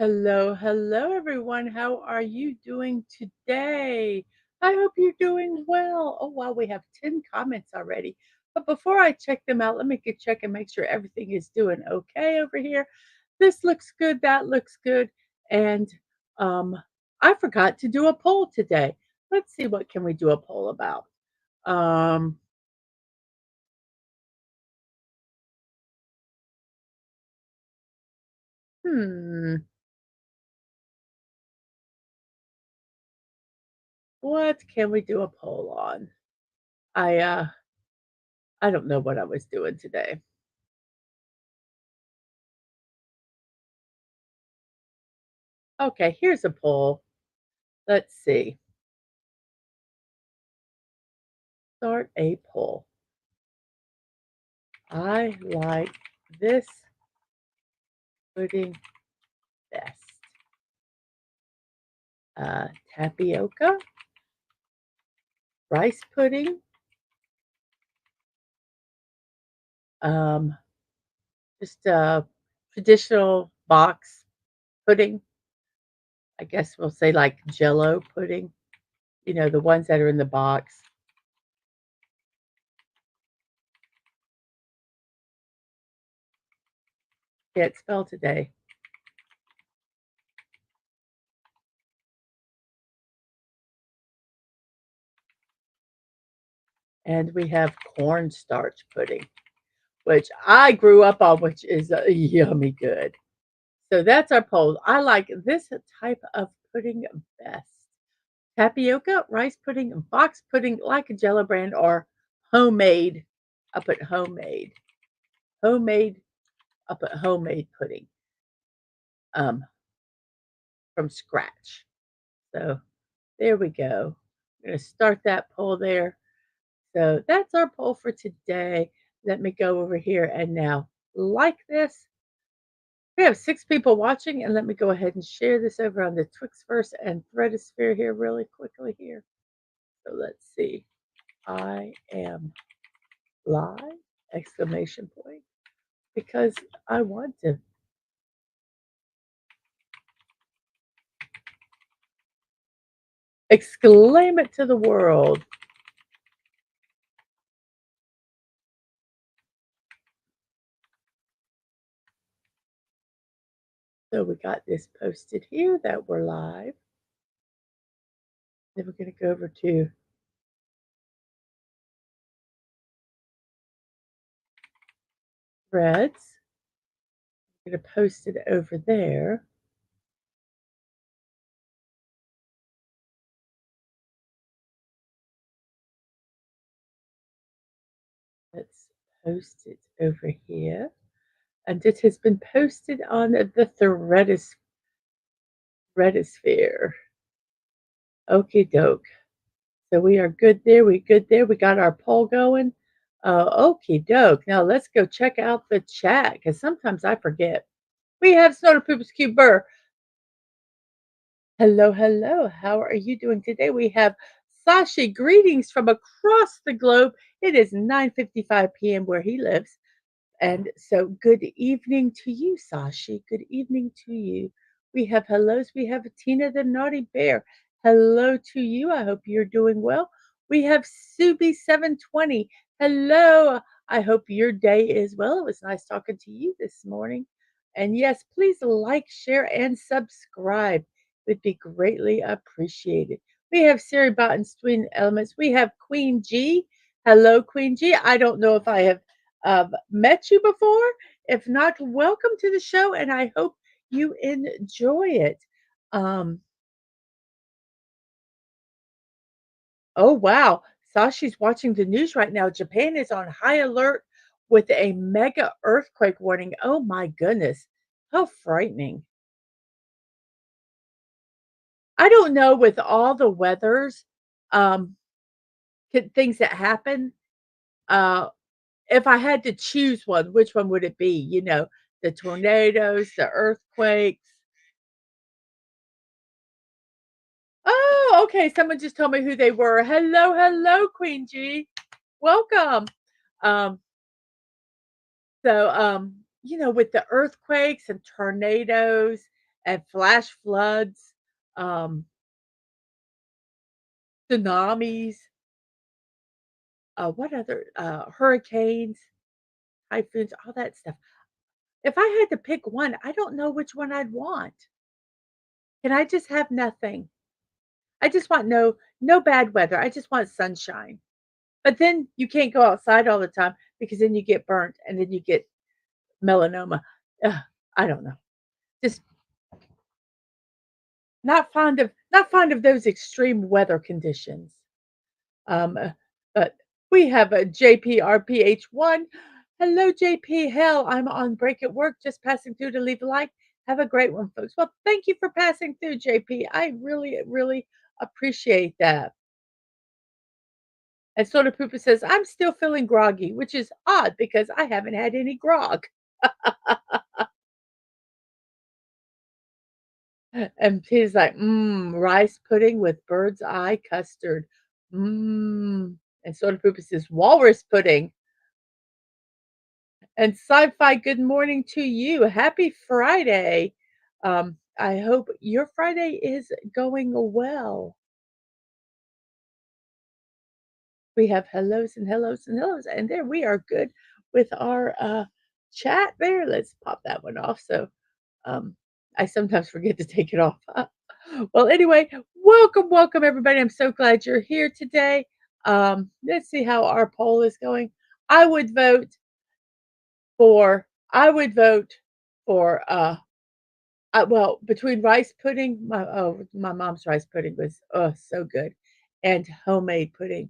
Hello, hello, everyone. How are you doing today? I hope you're doing well. Oh, wow, we have 10 comments already. But before I check them out, let me get check and make sure everything is doing okay over here. This looks good, that looks good. And um, I forgot to do a poll today. Let's see what can we do a poll about. Um, hmm, what can we do a poll on? I uh I don't know what I was doing today. Okay, here's a poll. Let's see. Start a poll. I like this pudding best. Tapioca, rice pudding, um, just traditional box pudding. I guess we'll say like Jello pudding. The ones that are in the box. Can't spell today. And we have cornstarch pudding, which I grew up on, which is yummy good. So that's our poll. I like this type of pudding best. Tapioca, rice pudding, and box pudding like a Jello brand or homemade. I put homemade. Homemade, I put homemade pudding um, from scratch. So there we go. I'm going to start that poll there. So that's our poll for today. Let me go over here and now like this. We have 6 people watching, and let me go ahead and share this over on the Twixverse and Threadosphere here really quickly here. So let's see. I am live! Exclamation point. Because I want to. Exclaim it to the world. So we got this posted here that we're live. Then we're going to go over to Threads. I'm going to post it over there. Let's post it over here. And it has been posted on the Threadosphere. Okie doke. So we are good there. We good there. We got our poll going. Okie doke. Now let's go check out the chat because sometimes I forget. We have Snowder Poops Cube Burr. Hello, hello. How are you doing today? We have Sashi. Greetings from across the globe. It is 9:55 p.m. where he lives. And so good evening to you, Sashi. Good evening to you. We have hellos. We have Tina the Naughty Bear. Hello to you. I hope you're doing well. We have Subi720. Hello. I hope your day is well. It was nice talking to you this morning. And yes, please like, share, and subscribe. Would be greatly appreciated. We have Siri Botton's Twin Elements. We have Queen G. Hello, Queen G. I don't know if I have met you before. If not, welcome to the show, and I hope you enjoy it. Um, oh, wow. Sashi's watching the news right now. Japan is on high alert with a mega earthquake warning. Oh, my goodness. How frightening. I don't know with all the weathers, um, things that happen. Uh, if I had to choose one, which one would it be? The tornadoes, the earthquakes. Oh, okay. Someone just told me who they were. Hello, hello, Queen G. Welcome. Um, so with the earthquakes and tornadoes and flash floods, um, tsunamis, what other hurricanes, typhoons, all that stuff. If I had to pick one, I don't know which one I'd want. Can I just have nothing? I just want no bad weather. I just want sunshine. But then you can't go outside all the time because then you get burnt and then you get melanoma. Ugh, I don't know. Just not fond of those extreme weather conditions. Uh, but we have a JPRPH1. Hello, JP. Hell, I'm on break at work, just passing through to leave a like. Have a great one, folks. Well, thank you for passing through, JP. I really, really appreciate that. And Soda Poopa says, I'm still feeling groggy, which is odd because I haven't had any grog. And he's like, rice pudding with bird's eye custard. Mmm. And Soda Poopa says, walrus pudding. And Sci-Fi, good morning to you. Happy Friday. I hope your Friday is going well. We have hellos and hellos and hellos, and there we are good with our chat there. Let's pop that one off. So um, I sometimes forget to take it off. Well, anyway, welcome everybody. I'm so glad you're here today. Let's see how our poll is going. I would vote I would vote for well, between rice pudding, my mom's rice pudding was, oh, so good, and homemade pudding.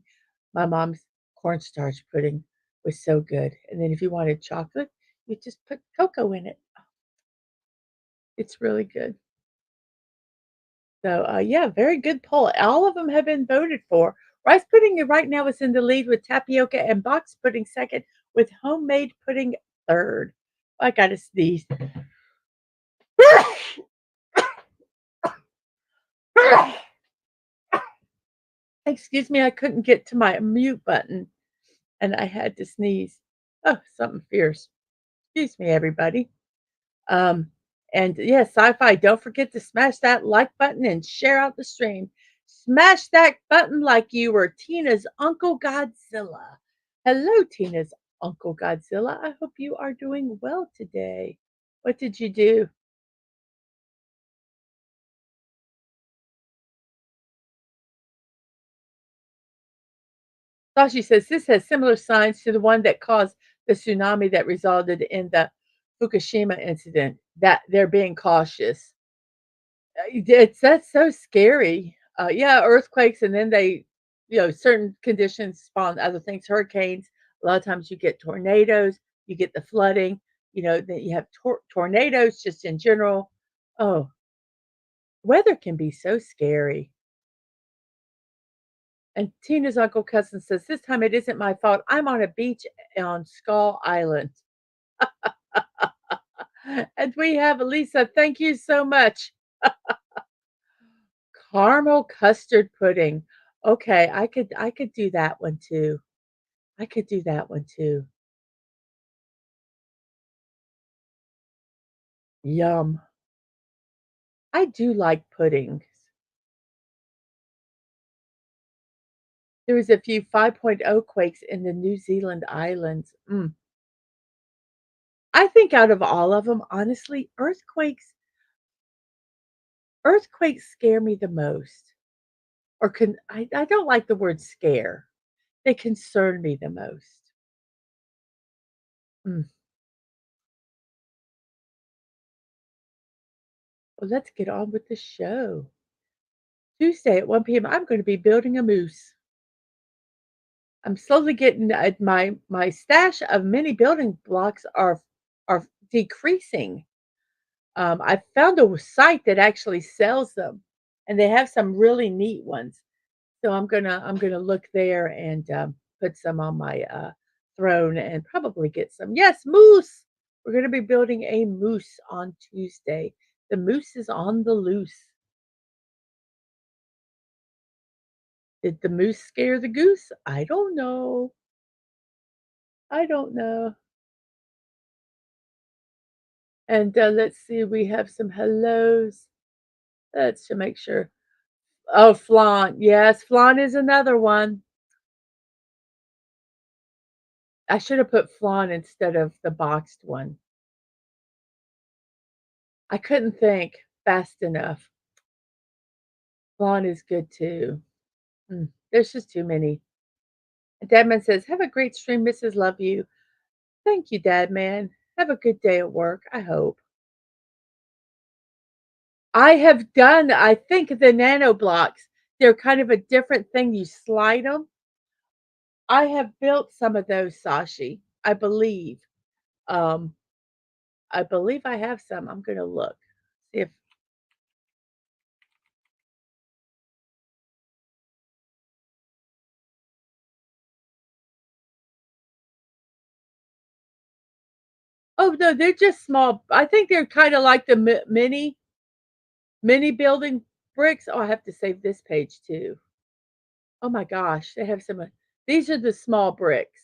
My mom's cornstarch pudding was so good, and then if you wanted chocolate, you just put cocoa in it. It's really good. So, yeah, very good poll. All of them have been voted for. Rice pudding right now is in the lead with tapioca and box pudding second, with homemade pudding third. I gotta sneeze. Excuse me, I couldn't get to my mute button and I had to sneeze. Oh, something fierce. Excuse me, everybody. Um, and yeah, sci-fi, don't forget to smash that like button and share out the stream. Smash that button like you were Tina's Uncle Godzilla. Hello, Tina's Uncle Godzilla. I hope you are doing well today. What did you do? Sashi says this has similar signs to the one that caused the tsunami that resulted in the Fukushima incident, that they're being cautious. That's so scary. Yeah, earthquakes, and then certain conditions spawn other things, hurricanes. A lot of times you get tornadoes, you get the flooding, then you have tornadoes just in general. Oh, weather can be so scary. And Tina's uncle cousin says, this time it isn't my fault. I'm on a beach on Skull Island. And we have Lisa. Thank you so much. Caramel custard pudding. Okay, I could do that one too. I could do that one too. Yum. I do like puddings. There was a few 5.0 quakes in the New Zealand islands. I think out of all of them, honestly, earthquakes scare me the most. I don't like the word scare. They concern me the most. Mm. Well, let's get on with the show. Tuesday at 1 p.m., I'm going to be building a moose. I'm slowly getting my stash of mini building blocks are decreasing. I found a site that actually sells them, and they have some really neat ones. So I'm gonna look there and put some on my throne and probably get some. Yes, moose. We're gonna be building a moose on Tuesday. The moose is on the loose. Did the moose scare the goose? I don't know. I don't know. And let's see, we have some hellos. Let's to make sure. Oh, flan. Yes, flan is another one. I should have put flan instead of the boxed one. I couldn't think fast enough. Flan is good too. There's just too many. And Dadman says, "Have a great stream, Mrs. Love you." Thank you, Dadman. Have a good day at work, I hope. I have done, I think, the nano blocks. They're kind of a different thing. You slide them. I have built some of those, Sashi. I believe. Um, I believe I have some. I'm gonna look. See if oh no, they're just small. I think they're kind of like the mini building bricks. Oh, I have to save this page too. Oh my gosh, they have some. These are the small bricks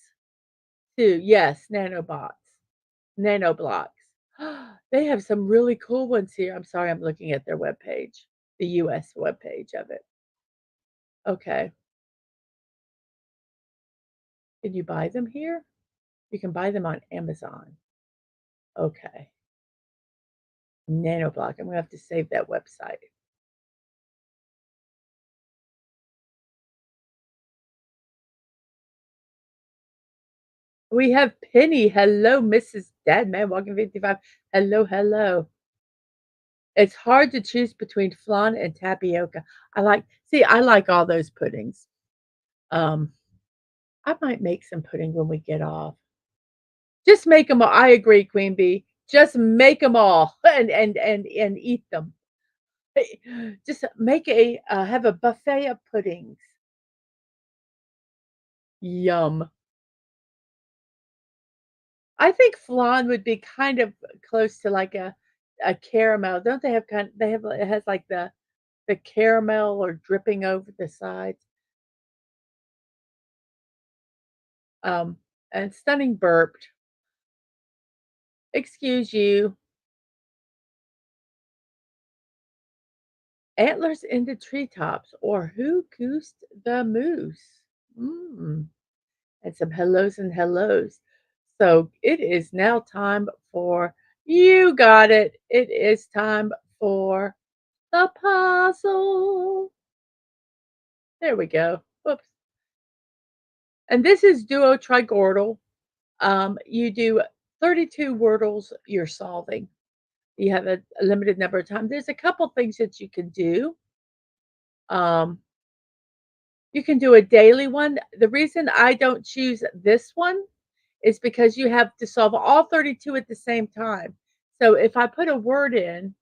too. Yes, nano blocks. They have some really cool ones here. I'm sorry, I'm looking at their webpage, the US webpage of it. Okay. Can you buy them here? You can buy them on Amazon. Okay. Nanoblock. I'm gonna have to save that website. We have Penny. Hello, Mrs. DadmanWalking55. Hello, hello. It's hard to choose between flan and tapioca. I like all those puddings. Um, I might make some pudding when we get off. Just make them all. I agree, Queen Bee. Just make them all and eat them. Just make have a buffet of puddings. Yum. I think flan would be kind of close to like a caramel. Don't they have they have it has like the caramel or dripping over the sides. Um, and Stunning burped. Excuse you. Antlers in the treetops, or who goosed the moose? Mm. And some hellos and hellos. So it is now time for you got it. It is time for the puzzle. There we go. Whoops. And this is duo trigordal. You do 32 wordles you're solving. You have a limited number of time. There's a couple things that you can do. Um, you can do a daily one. The reason I don't choose this one is because you have to solve all 32 at the same time. So if I put a word in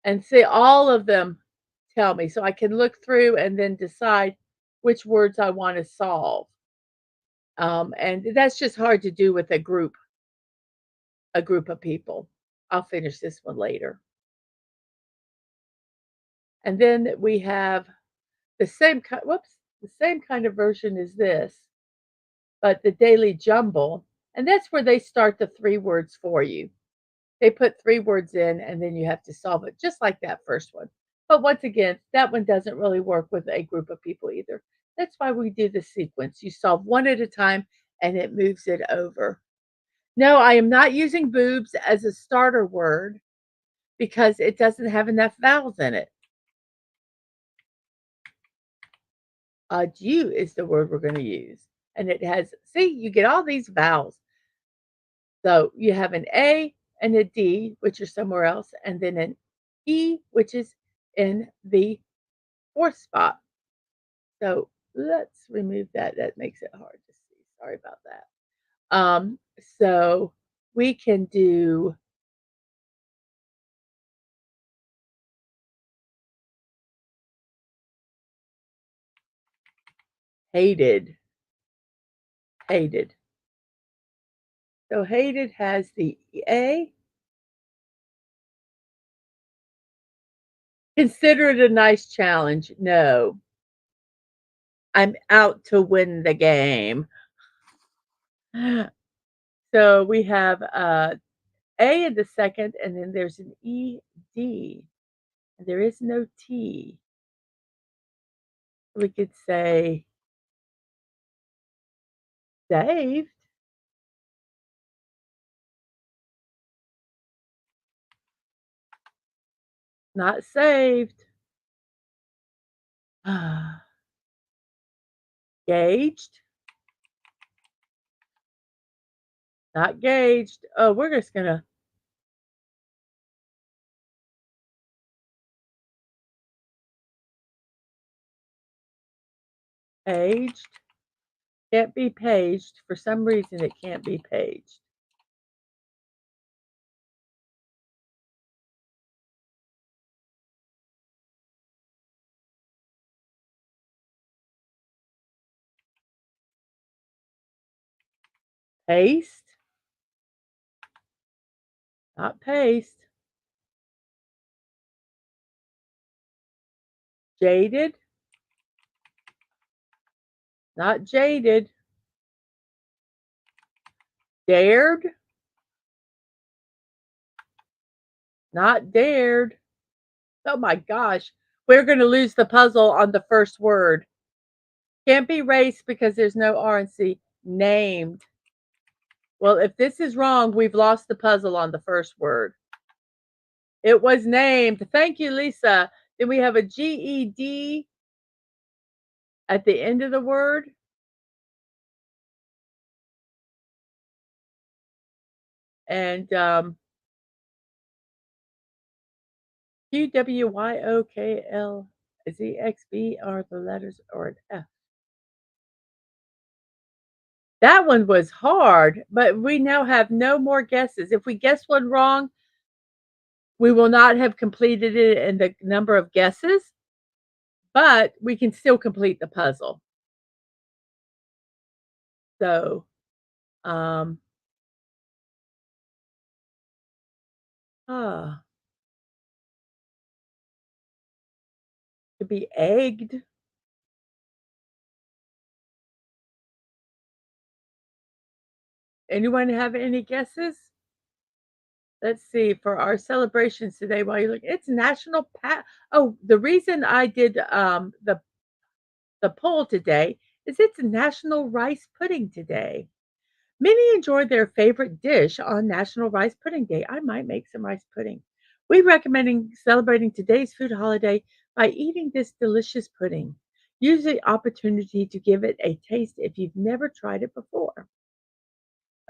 and say all of them tell me, so I can look through and then decide which words I want to solve. And that's just hard to do with a group of people. I'll finish this one later. And then we have the same kind of version as this, but the daily jumble. And that's where they start the 3 words for you. They put 3 words in and then you have to solve it just like that first one. But once again, that one doesn't really work with a group of people either. That's why we do the sequence. You solve one at a time and it moves it over. No, I am not using boobs as a starter word because it doesn't have enough vowels in it. Adieu is the word we're going to use. And it has, see, you get all these vowels. So you have an A and a D, which are somewhere else, and then an E, which is in the fourth spot. So let's remove that. That makes it hard to see. Sorry about that. So we can do hated. Hated. So hated has the A. Consider it a nice challenge. No, I'm out to win the game. So we have A in the second, and then there's an ED. And there is no T. We could say saved, not saved. Gauged, not gauged. Oh, we're just gonna paged. Can't be paged. For some reason, it can't be paged. Paste, not paste. Jaded, not jaded. Dared, not dared. Oh my gosh. We're going to lose the puzzle on the first word. Can't be race because there's no R and C. Named. Well, if this is wrong, we've lost the puzzle on the first word. It was named. Thank you, Lisa. Then we have a GED at the end of the word. And QWYOKLZXB are the letters or an F. That one was hard, but we now have no more guesses. If we guess one wrong, we will not have completed it in the number of guesses, but we can still complete the puzzle. So, um, ah, to be egged. Anyone have any guesses? Let's see, for our celebrations today, while you look, it's National Pat. Oh, the reason I did the poll today is it's National Rice Pudding today. Many enjoy their favorite dish on National Rice Pudding Day. I might make some rice pudding. We recommending celebrating today's food holiday by eating this delicious pudding. Use the opportunity to give it a taste if you've never tried it before.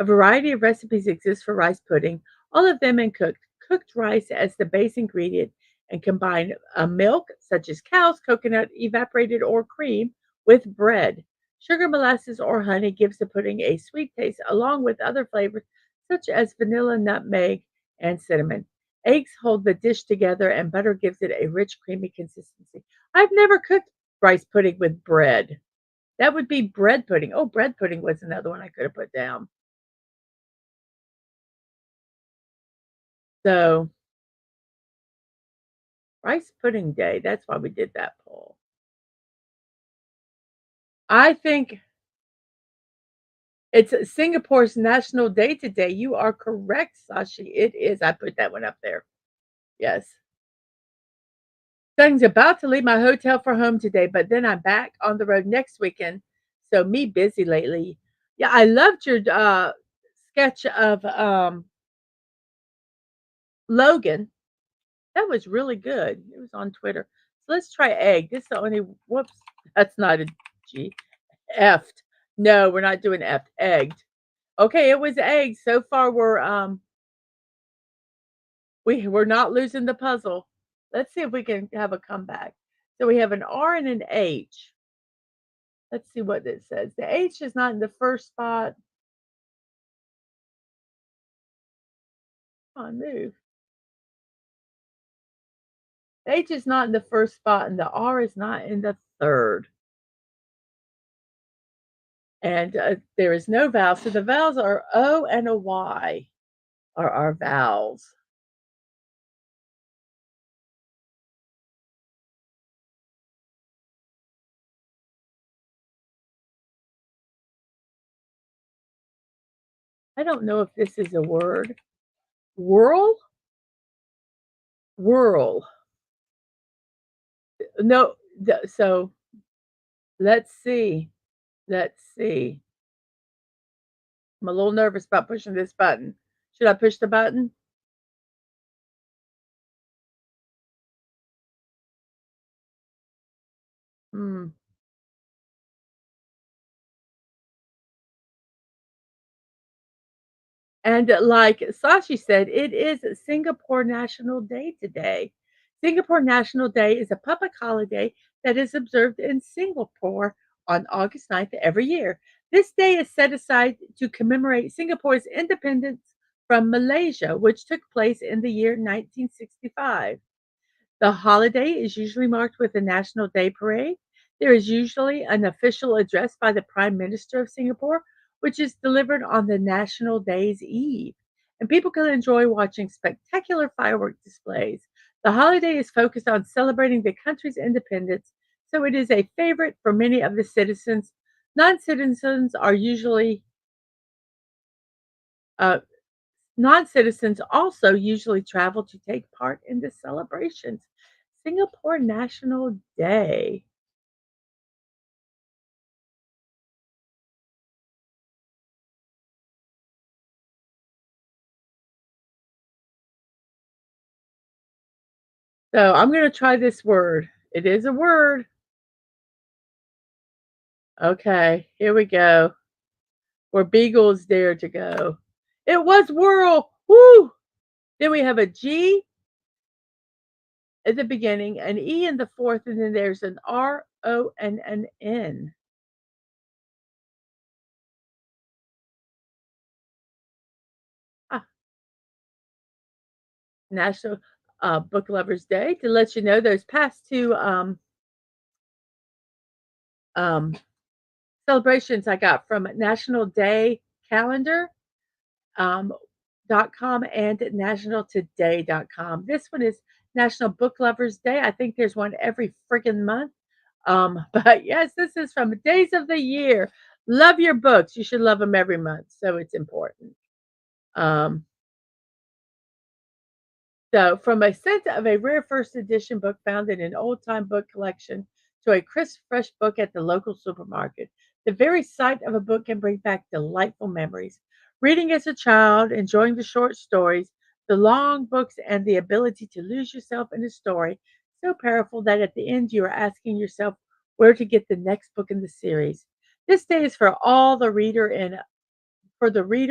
A variety of recipes exist for rice pudding, all of them in cooked rice as the base ingredient and combine milk, such as cow's, coconut, evaporated, or cream, with bread. Sugar, molasses, or honey gives the pudding a sweet taste, along with other flavors such as vanilla, nutmeg, and cinnamon. Eggs hold the dish together, and butter gives it a rich, creamy consistency. I've never cooked rice pudding with bread. That would be bread pudding. Oh, bread pudding was another one I could have put down. So, rice pudding day, that's why we did that poll. I think it's Singapore's national day today. You are correct, Sashi. It is. I put that one up there. Yes. Son's about to leave my hotel for home today, but then I'm back on the road next weekend. So me busy lately. Yeah, I loved your sketch of Logan. That was really good. It was on Twitter. So let's try egg. This is the only whoops. That's not a G. Effed. No, we're not doing effed. Egged. Okay, it was eggs. So far we're not losing the puzzle. Let's see if we can have a comeback. So we have an R and an H. Let's see what it says. The H is not in the first spot. Come on, move. The H is not in the first spot, and the R is not in the third. And there is no vowel. So the vowels are O and a Y are our vowels. I don't know if this is a word. Whirl? Whirl. No, so let's see. Let's see. I'm a little nervous about pushing this button. Should I push the button? Hmm. And like Sashi said, it is Singapore National Day today. Singapore National Day is a public holiday that is observed in Singapore on August 9th every year. This day is set aside to commemorate Singapore's independence from Malaysia, which took place in the year 1965. The holiday is usually marked with a National Day parade. There is usually an official address by the Prime Minister of Singapore, which is delivered on the National Day's Eve. And people can enjoy watching spectacular firework displays. The holiday is focused on celebrating the country's independence, so it is a favorite for many of the citizens. Non citizens are usually uh, Non-citizens also usually travel to take part in the celebrations. Singapore National Day. So I'm going to try this word. It is a word. Okay, here we go. Where beagles dare to go. It was whirl. Woo! Then we have a G at the beginning, an E in the fourth, and then there's an R, O, and an N. Ah, National Book Lovers Day. To let you know, those past two um, celebrations I got from National Day Calendar um, .com and nationaltoday.com. This one is National Book Lovers Day. I think there's one every friggin' month. But yes, this is from Days of the Year. Love your books. You should love them every month. So it's important. Um, so, from a sense of a rare first edition book found in an old time book collection to a crisp, fresh book at the local supermarket, the very sight of a book can bring back delightful memories. Reading as a child, enjoying the short stories, the long books, and the ability to lose yourself in a story so powerful that at the end you are asking yourself where to get the next book in the series. This day is for the reader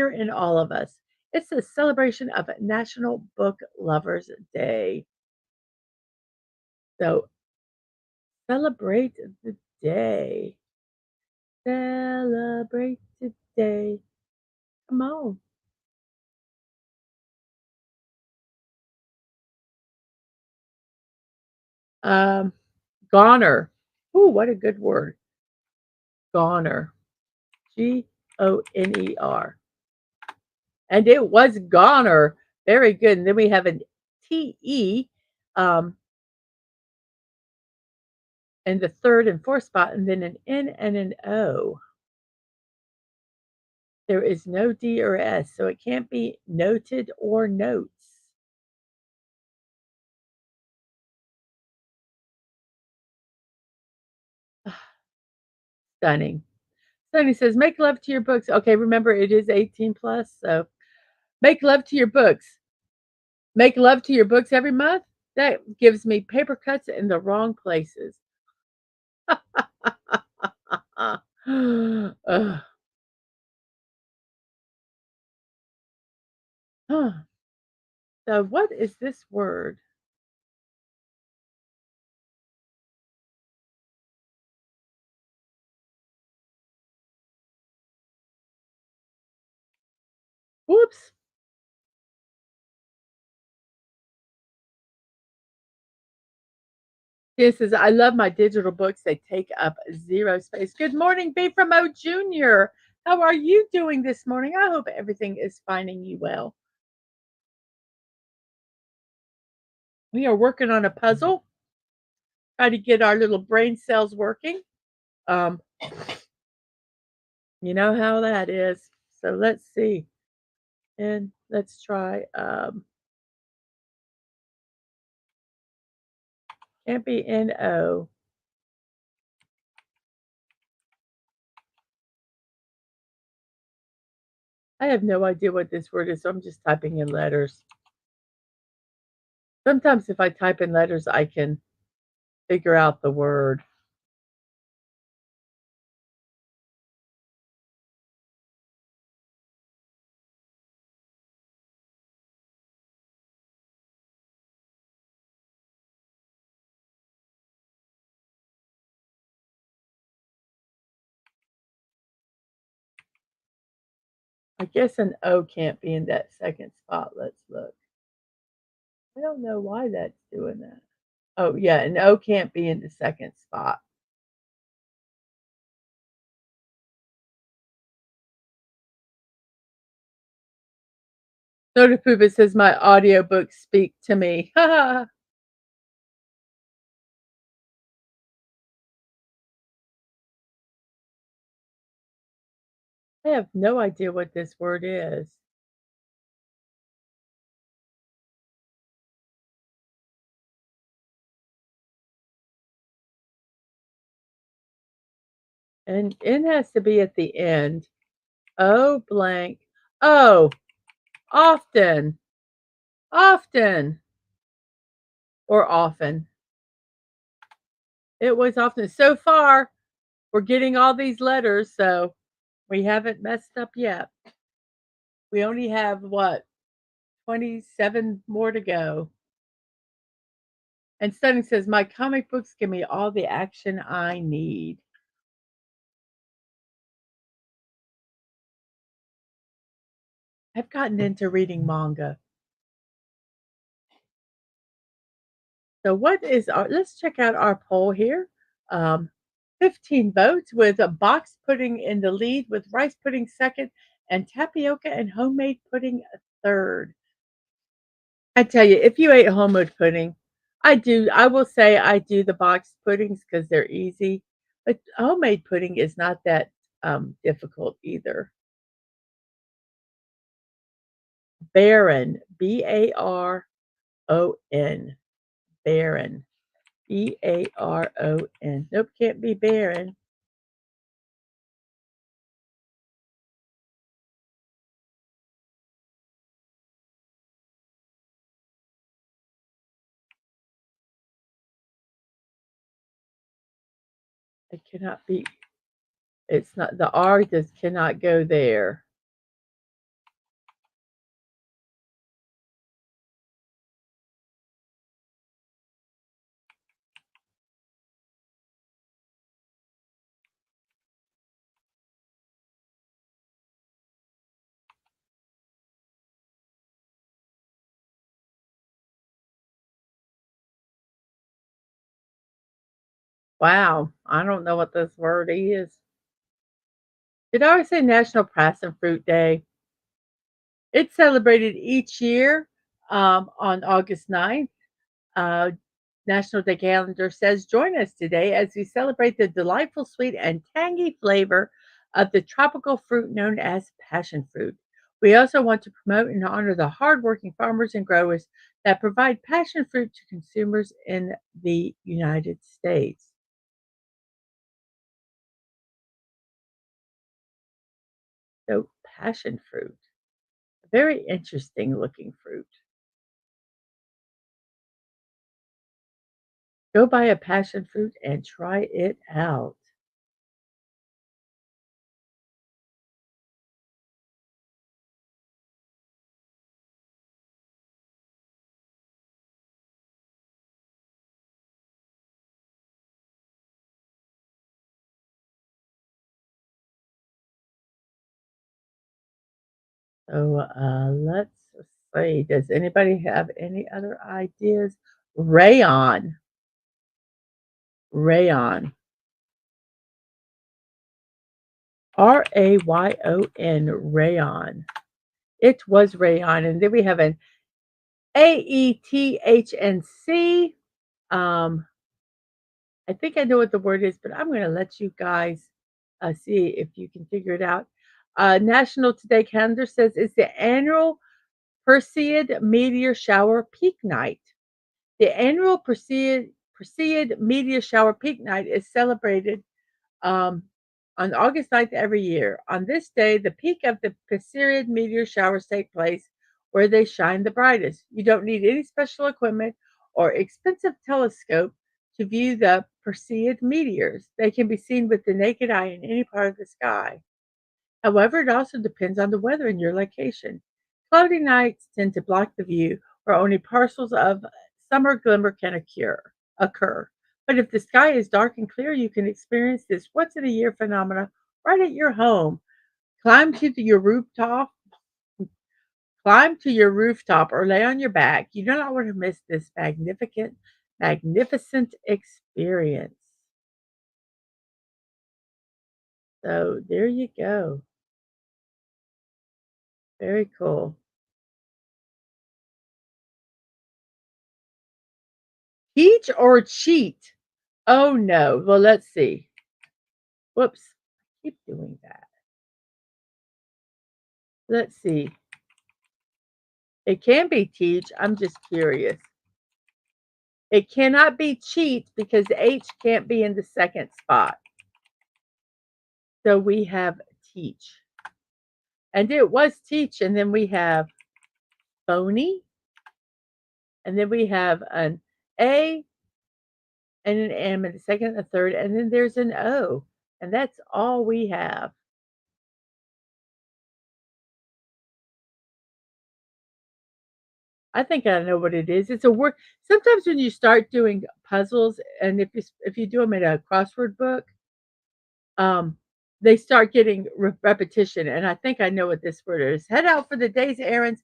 in all of us. It's a celebration of National Book Lovers Day. So celebrate the day. Celebrate the day. Come on. Um, Goner. Ooh, what a good word. Goner. Goner. And it was goner. Very good. And then we have an TE um, in the third and fourth spot, and then an N and an O. There is no D or S, so it can't be noted or notes. Stunning. Stunning says, make love to your books. Okay, remember it is 18 plus, so make love to your books. Make love to your books every month. That gives me paper cuts in the wrong places. Ugh. Huh. So, what is this word? Whoops. This is, I love my digital books. They take up zero space. Good morning, B from O Junior. How are you doing this morning? I hope everything is finding you well. We are working on a puzzle, try to get our little brain cells working. Um, you know how that is. So let's see. And let's try, can't be N-O. I have no idea what this word is, so I'm just typing in letters. Sometimes if I type in letters, I can figure out the word. I guess an O can't be in that second spot. Let's look. I don't know why that's doing that. Oh, yeah, an O can't be in the second spot. Soda Poop, it says my audiobooks speak to me. I have no idea what this word is. And N has to be at the end. O blank. Oh, often, often, or often. It was often. So far, we're getting all these letters, so we haven't messed up yet. We only have what, 27 more to go. And Stunning says, my comic books give me all the action I need. I've gotten into reading manga. So what is our, let's check out our poll here. Um, 15 votes with a box pudding in the lead, with rice pudding second, and tapioca and homemade pudding third. I tell you, if you ate homemade pudding, I will say I do the box puddings because they're easy, but homemade pudding is not that difficult either. Baron, Baron, Baron, Baron. Nope, can't be Baron. It cannot be. It's not, the R just cannot go there. Wow, I don't know what this word is. Did I always say National Passion Fruit Day? It's celebrated each year on August 9th. Uh, National Day calendar says, join us today as we celebrate the delightful, sweet, and tangy flavor of the tropical fruit known as passion fruit. We also want to promote and honor the hardworking farmers and growers that provide passion fruit to consumers in the United States. So, passion fruit, a very interesting looking fruit. Go buy a passion fruit and try it out. So let's see. Does anybody have any other ideas? Rayon. Rayon. Rayon. Rayon. It was rayon. And then we have an AETHNC. Um, I think I know what the word is, but I'm going to let you guys see if you can figure it out. National Today calendar says it's the annual Perseid meteor shower peak night. The annual Perseid meteor shower peak night is celebrated um, on August 9th every year. On this day, the peak of the Perseid meteor showers take place where they shine the brightest. You don't need any special equipment or expensive telescope to view the Perseid meteors. They can be seen with the naked eye in any part of the sky. However, it also depends on the weather and your location. Cloudy nights tend to block the view, where only parcels of summer glimmer can occur. But if the sky is dark and clear, you can experience this once in a year phenomena right at your home. Climb to your rooftop, climb to your rooftop or lay on your back. You do not want to miss this magnificent experience. So there you go. Very cool. Teach or cheat? Oh, no. Well, let's see. Whoops. I keep doing that. Let's see. It can be teach. I'm just curious. It cannot be cheat because the H can't be in the second spot. So we have teach. And it was teach. And then we have phony. And then we have an A and an M in the second and the third. And then there's an O. And that's all we have. I think I know what it is. It's a word. Sometimes when you start doing puzzles, and if you do them in a crossword book, um, they start getting repetition. And I think I know what this word is. Head out for the day's errands,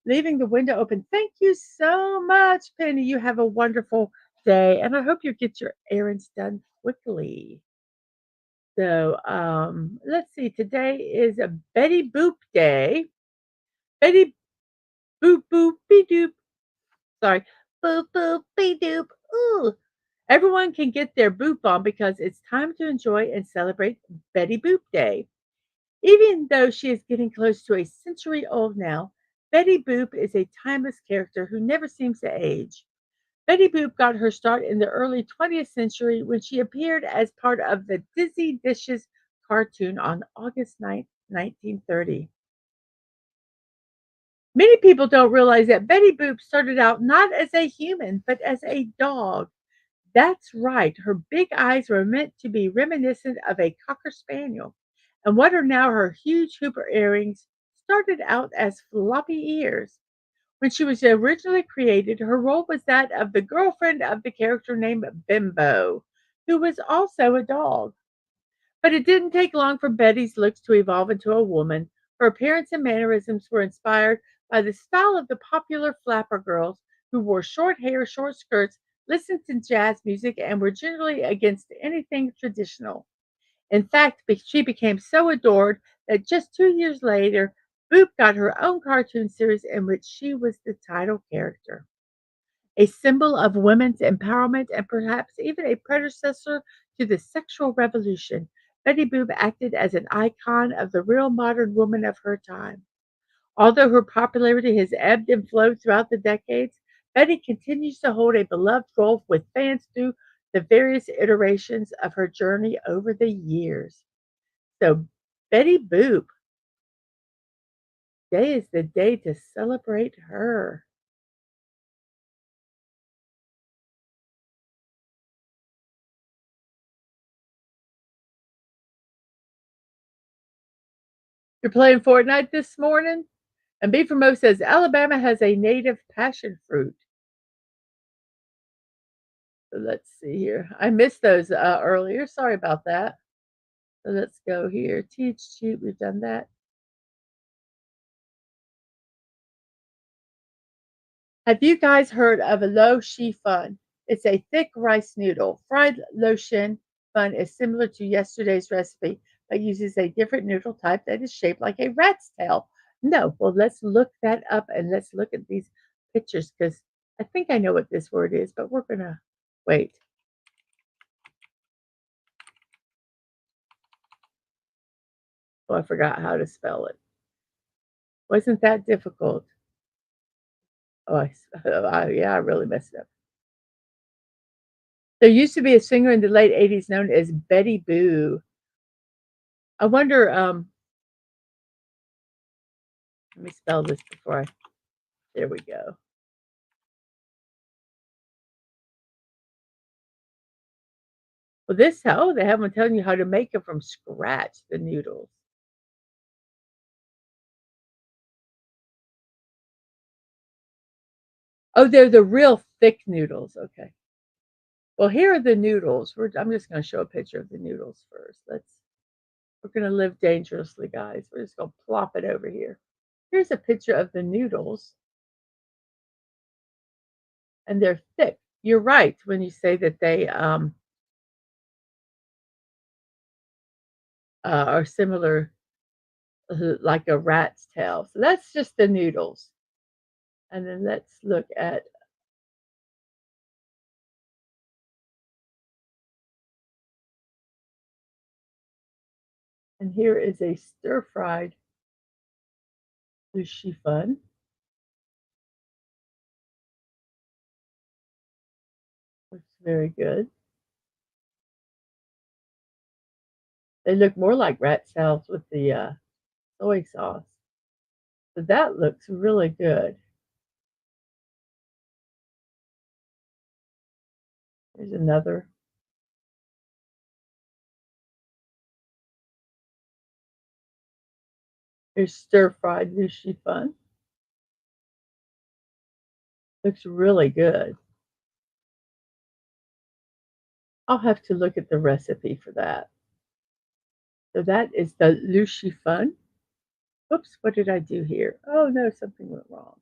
leaving the window open. Thank you so much, Penny. You have a wonderful day, and I hope you get your errands done quickly. So let's see. Today is a Betty Boop Day. Betty Boop Boop Be Doop. Sorry. Boop boop be doop. Ooh. Everyone can get their boop on because it's time to enjoy and celebrate Betty Boop Day. Even though she is getting close to a century old now, Betty Boop is a timeless character who never seems to age. Betty Boop got her start in the early 20th century when she appeared as part of the Dizzy Dishes cartoon on August 9th, 1930. Many people don't realize that Betty Boop started out not as a human, but as a dog. That's right, her big eyes were meant to be reminiscent of a Cocker Spaniel, and what are now her huge Hooper earrings started out as floppy ears. When she was originally created, her role was that of the girlfriend of the character named Bimbo, who was also a dog. But it didn't take long for Betty's looks to evolve into a woman. Her appearance and mannerisms were inspired by the style of the popular flapper girls who wore short hair, short skirts, listened to jazz music, and were generally against anything traditional. In fact, she became so adored that just 2 years later, Boop got her own cartoon series in which she was the title character. A symbol of women's empowerment and perhaps even a predecessor to the sexual revolution, Betty Boop acted as an icon of the real modern woman of her time. Although her popularity has ebbed and flowed throughout the decades, Betty continues to hold a beloved role with fans through the various iterations of her journey over the years. So, Betty Boop, today is the day to celebrate her. You're playing Fortnite this morning? And B for Mo says Alabama has a native passion fruit. So let's see here. I missed those earlier. Sorry about that. So let's go here. Teach, cheat. We've done that. Have you guys heard of a lo shi fun? It's a thick rice noodle. Fried lo shin fun is similar to yesterday's recipe, but uses a different noodle type that is shaped like a rat's tail. No, well, let's look that up and let's look at these pictures because I think I know what this word is, but we're gonna wait. Oh, I forgot how to spell it. Wasn't that difficult? Oh, yeah, I really messed it up. There used to be a singer in the late '80s known as Betty Boo. I wonder, let me spell this before I there we go. Well, they have one telling you how to make it from scratch, the noodles. Oh, they're the real thick noodles, okay. Well, here are the noodles. I'm just gonna show a picture of the noodles first. We're gonna live dangerously, guys. We're just gonna plop it over here. Here's a picture of the noodles, and they're thick. You're right when you say that they are similar, like a rat's tail. So that's just the noodles. And then let's look at, and here is a stir-fried chiffon. Looks very good. They look more like rat tails with the soy sauce. So that looks really good. Here's another. Here's stir-fried chiffon. Looks really good. I'll have to look at the recipe for that. So that is the chiffon. Oops, what did I do here? Oh no, something went wrong.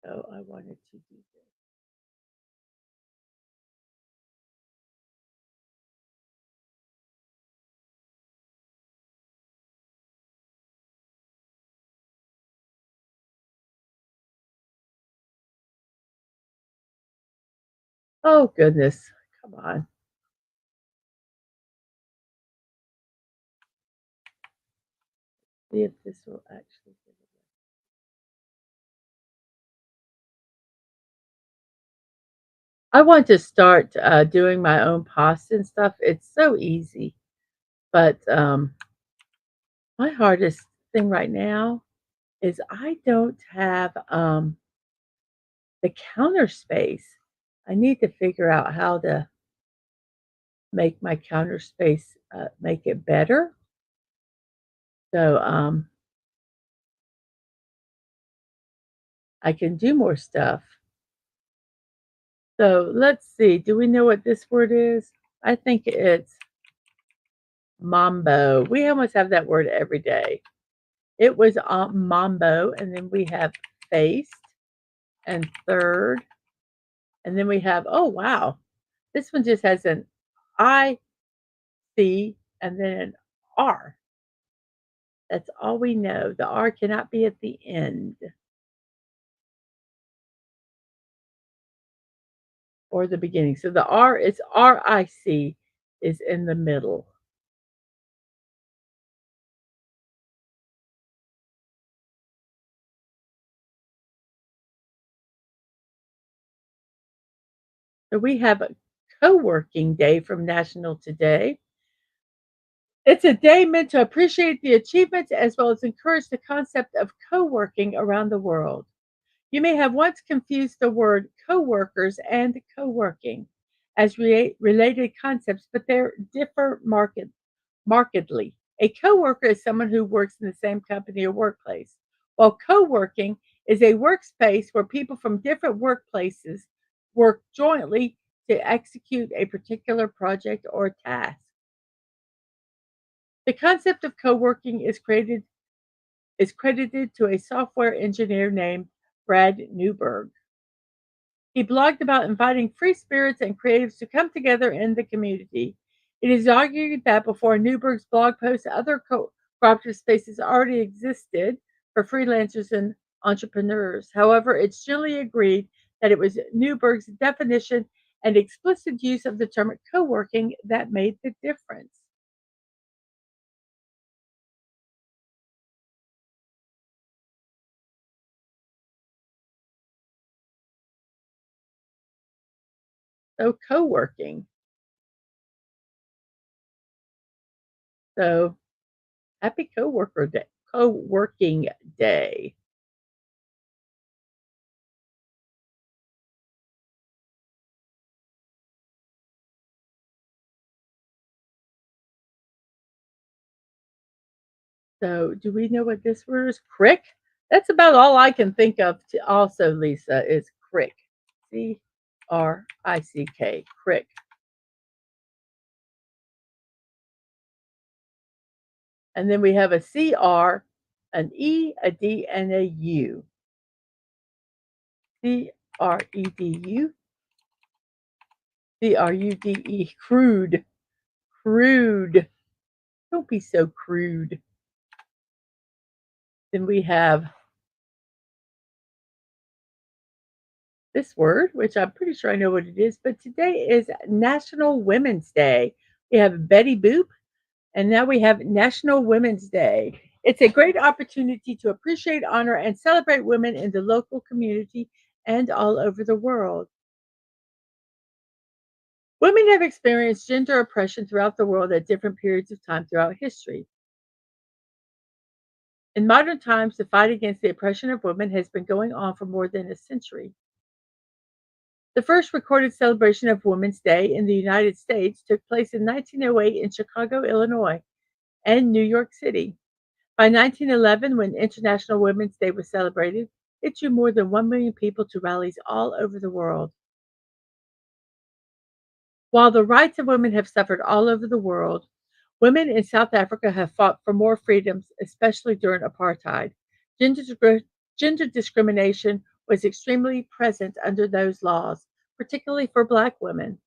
So I wanted to do this. Oh goodness, come on. See if this will actually get it. I want to start doing my own pasta and stuff. It's so easy, but my hardest thing right now is I don't have the counter space. I need to figure out how to make my counter space make it better. So I can do more stuff. So let's see. Do we know what this word is? I think it's mambo. We almost have that word every day. It was mambo, and then we have faced and third, and then we have, oh wow, this one just has an I C and then an R. That's all we know. The R cannot be at the end or the beginning. So the R is RIC is in the middle. So we have a co-working day from National Today. It's a day meant to appreciate the achievements as well as encourage the concept of co-working around the world. You may have once confused the word co-workers and co-working as related concepts, but they differ markedly. A co-worker is someone who works in the same company or workplace, while co-working is a workspace where people from different workplaces work jointly to execute a particular project or task. The concept of co-working is credited to a software engineer named Brad Newberg. He blogged about inviting free spirits and creatives to come together in the community. It is argued that before Newberg's blog post, other cooperative spaces already existed for freelancers and entrepreneurs. However, it's generally agreed that it was Newberg's definition and explicit use of the term co-working that made the difference. So co-working. So happy co-working day. So do we know what this word is? Crick? That's about all I can think of to also, Lisa, is crick. Crick. Crick. And then we have a CR, an E, a D, and a U. CREDU, CRUDE, crude, crude. Don't be so crude. Then we have this word, which I'm pretty sure I know what it is, but today is National Women's Day. We have Betty Boop, and now we have National Women's Day. It's a great opportunity to appreciate, honor, and celebrate women in the local community and all over the world. Women have experienced gender oppression throughout the world at different periods of time throughout history. In modern times, the fight against the oppression of women has been going on for more than a century. The first recorded celebration of Women's Day in the United States took place in 1908 in Chicago, Illinois, and New York City. By 1911, when International Women's Day was celebrated, it drew more than 1 million people to rallies all over the world. While the rights of women have suffered all over the world, women in South Africa have fought for more freedoms, especially during apartheid. Gender, gender discrimination was extremely present under those laws, particularly for Black women.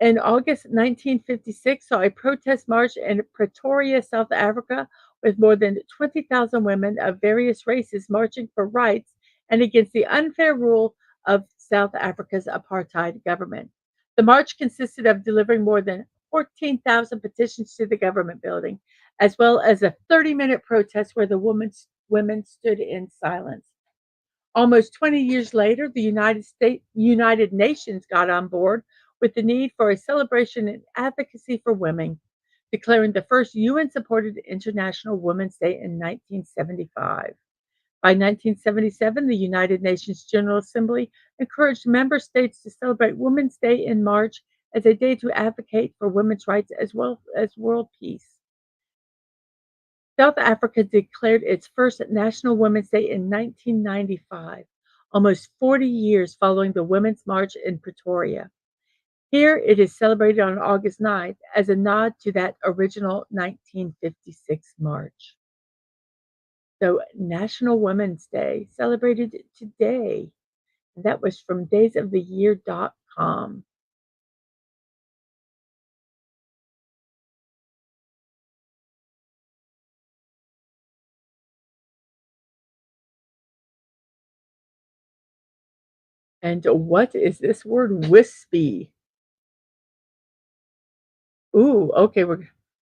In August 1956 saw a protest march in Pretoria, South Africa, with more than 20,000 women of various races marching for rights and against the unfair rule of South Africa's apartheid government. The march consisted of delivering more than 14,000 petitions to the government building, as well as a 30-minute protest where the women stood in silence. Almost 20 years later, the United Nations got on board with the need for a celebration and advocacy for women, declaring the first UN-supported International Women's Day in 1975. By 1977, the United Nations General Assembly encouraged member states to celebrate Women's Day in March as a day to advocate for women's rights as well as world peace. South Africa declared its first National Women's Day in 1995, almost 40 years following the Women's March in Pretoria. Here it is celebrated on August 9th as a nod to that original 1956 march. So, National Women's Day celebrated today. That was from daysoftheyear.com. And what is this word wispy? Ooh, okay.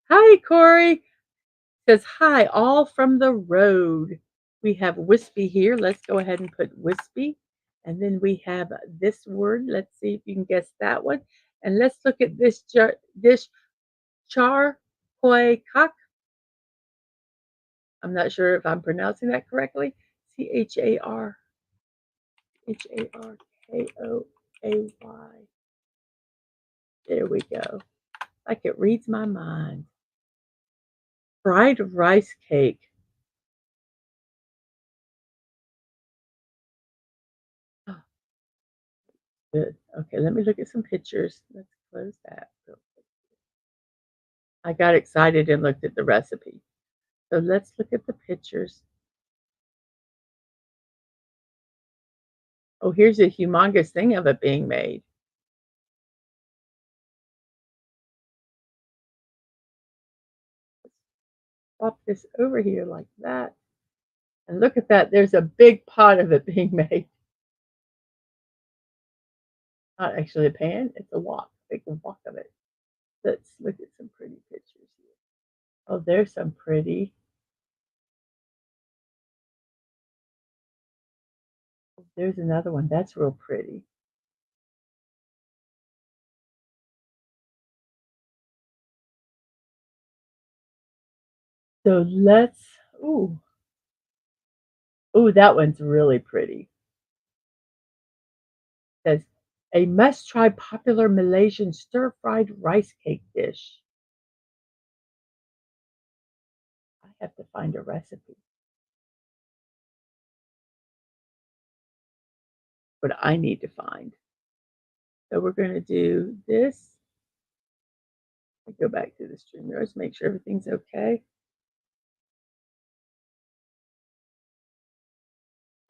Hi, Corey. Says hi, all from the road. We have wispy here. Let's go ahead and put wispy. And then we have this word. Let's see if you can guess that one. And let's look at this char koi kak. I'm not sure if I'm pronouncing that correctly. Charkoay. There we go. Like it reads my mind. Fried rice cake. Oh, good. Okay, let me look at some pictures. Let's close that. I got excited and looked at the recipe. So let's look at the pictures. Oh, here's a humongous thing of it being made. Pop this over here like that. And look at that. There's a big pot of it being made. Not actually a pan, it's a wok. Make a wok of it. Let's look at some pretty pictures here. Oh, there's some pretty. There's another one. That's real pretty. So let's. Ooh, ooh, that one's really pretty. Says a must-try popular Malaysian stir-fried rice cake dish. I have to find a recipe. What I need to find. So we're going to do this. Go back to the StreamYards, make sure everything's okay.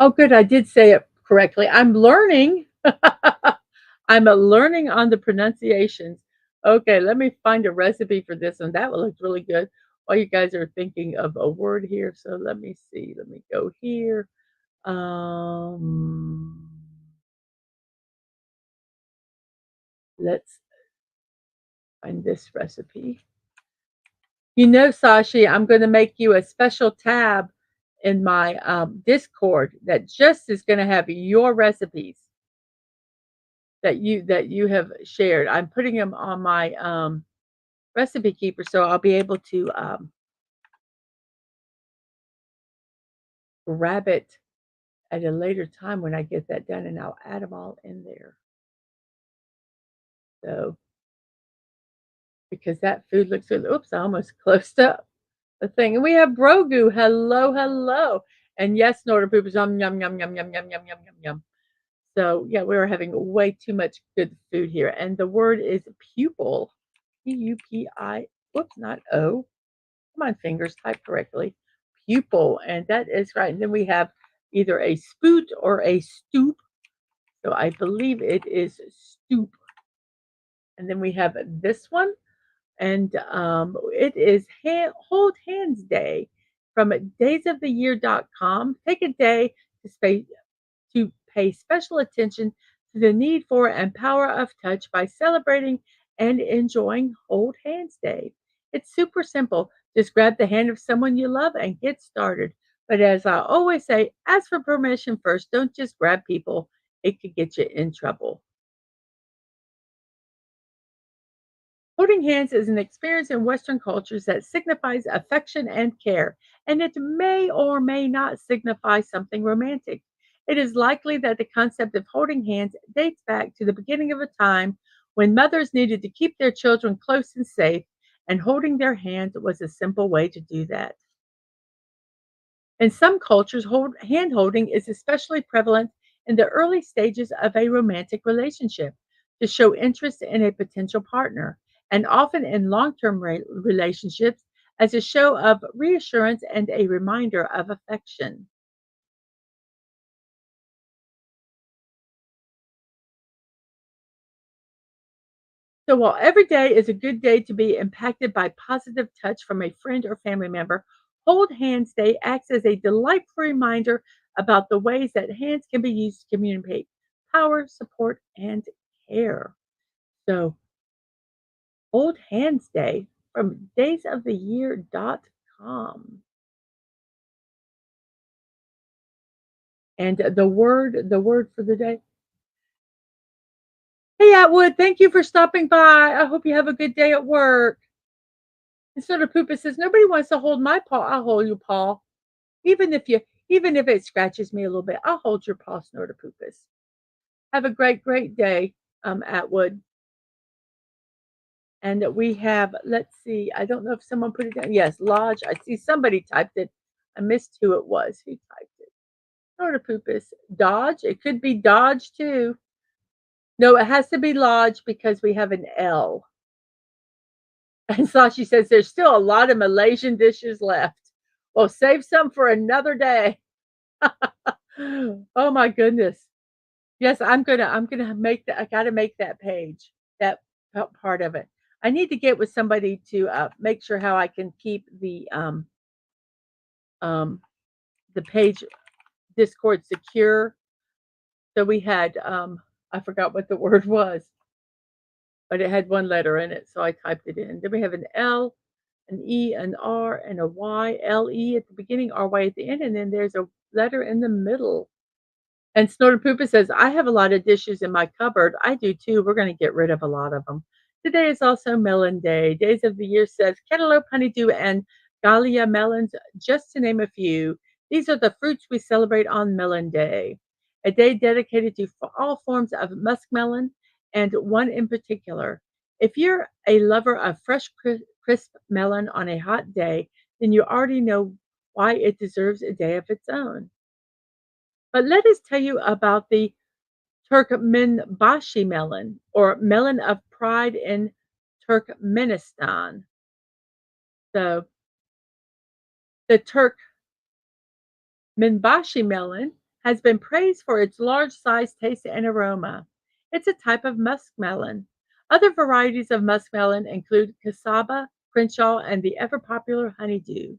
Oh, good. I did say it correctly. I'm learning. I'm learning on the pronunciations. Okay, let me find a recipe for this one. That one looks really good. While you guys are thinking of a word here, so let me see. Let me go here. Um, let's find this recipe. You know, Sashi, I'm going to make you a special tab in my Discord that just is going to have your recipes that you have shared. I'm putting them on my recipe keeper, so I'll be able to grab it at a later time when I get that done, and I'll add them all in there. So because that food looks good. Oops, I almost closed up the thing. And we have Brogu. Hello, hello. And yes, Norda Poop is yum, yum, yum, yum, yum, yum, yum, yum, yum, yum. So yeah, we are having way too much good food here. And the word is pupil. P-U-P-I. Whoops, not O. Come on, fingers, type correctly. Pupil. And that is right. And then we have either a spoot or a stoop. So I believe it is stoop. And then we have this one. And it is Hold Hands Day from daysoftheyear.com. Take a day to pay special attention to the need for and power of touch by celebrating and enjoying Hold Hands Day. It's super simple. Just grab the hand of someone you love and get started. But as I always say, ask for permission first. Don't just grab people, it could get you in trouble. Holding hands is an experience in Western cultures that signifies affection and care, and it may or may not signify something romantic. It is likely that the concept of holding hands dates back to the beginning of a time when mothers needed to keep their children close and safe, and holding their hands was a simple way to do that. In some cultures, hand holding is especially prevalent in the early stages of a romantic relationship to show interest in a potential partner, and often in long term relationships as a show of reassurance and a reminder of affection. So, while every day is a good day to be impacted by positive touch from a friend or family member, Hold Hands Day acts as a delightful reminder about the ways that hands can be used to communicate power, support, and care. So, Hold Hands Day from daysoftheyear.com. And the word for the day. Hey, Atwood, thank you for stopping by. I hope you have a good day at work. And sort of Poopa says, nobody wants to hold my paw. I'll hold your paw. Even if it scratches me a little bit, I'll hold your paw, Snortopoopas. Have a great, great day, Atwood. And we have, let's see, I don't know if someone put it down. Yes, Lodge. I see somebody typed it. I missed who it was. Who typed it? Snortopoopas. Dodge. It could be Dodge too. No, it has to be Lodge because we have an L. And Sashi says there's still a lot of Malaysian dishes left. Well, save some for another day. Oh my goodness. Yes, I'm gonna make that. I gotta make that page, that part of it. I need to get with somebody to make sure how I can keep um the page Discord secure. So we had I forgot what the word was, but it had one letter in it, so I typed it in. Then we have an L, an E, an R, and a Y. L E at the beginning, R Y at the end, and then there's a letter in the middle. And Snorted Poopa says, I have a lot of dishes in my cupboard. I do too. We're going to get rid of a lot of them. Today is also Melon Day. Days of the year says cantaloupe, honeydew, and Galia melons, just to name a few. These are the fruits we celebrate on Melon Day, a day dedicated to all forms of muskmelon and one in particular. If you're a lover of fresh, crisp melon on a hot day, then you already know why it deserves a day of its own. But let us tell you about the Turkmenbashi melon, or melon of pride in Turkmenistan. So the Turkmenbashi melon has been praised for its large size, taste, and aroma. It's a type of muskmelon. Other varieties of muskmelon include cassava, crenshaw, and the ever popular honeydew.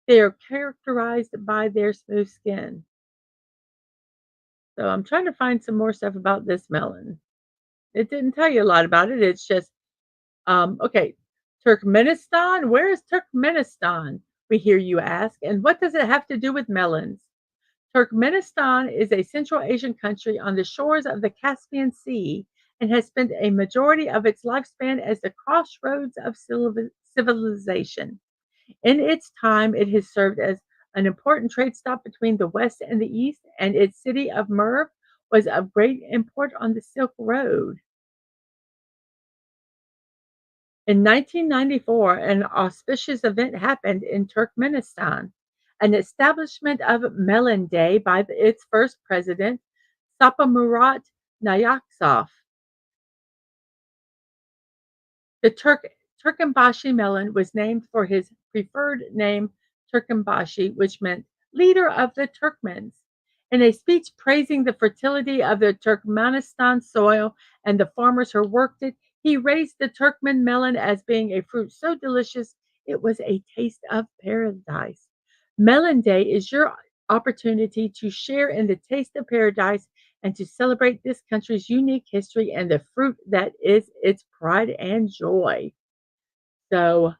They are characterized by their smooth skin. So I'm trying to find some more stuff about this melon. It didn't tell you a lot about it. It's just okay, Turkmenistan? Where is Turkmenistan? We hear you ask. And what does it have to do with melons? Turkmenistan is a Central Asian country on the shores of the Caspian Sea and has spent a majority of its lifespan as the crossroads of civilization. In its time, it has served as an important trade stop between the West and the East, and its city of Merv was of great import on the Silk Road. In 1994, an auspicious event happened in Turkmenistan, an establishment of Melon Day by its first president, Saparmurat Nayakzov. The Turkenbashi melon was named for his preferred name, Turkenbashi, which meant leader of the Turkmens. In a speech praising the fertility of the Turkmenistan soil and the farmers who worked it, he raised the Turkmen melon as being a fruit so delicious it was a taste of paradise. Melon Day is your opportunity to share in the taste of paradise and to celebrate this country's unique history and the fruit that is its pride and joy. So,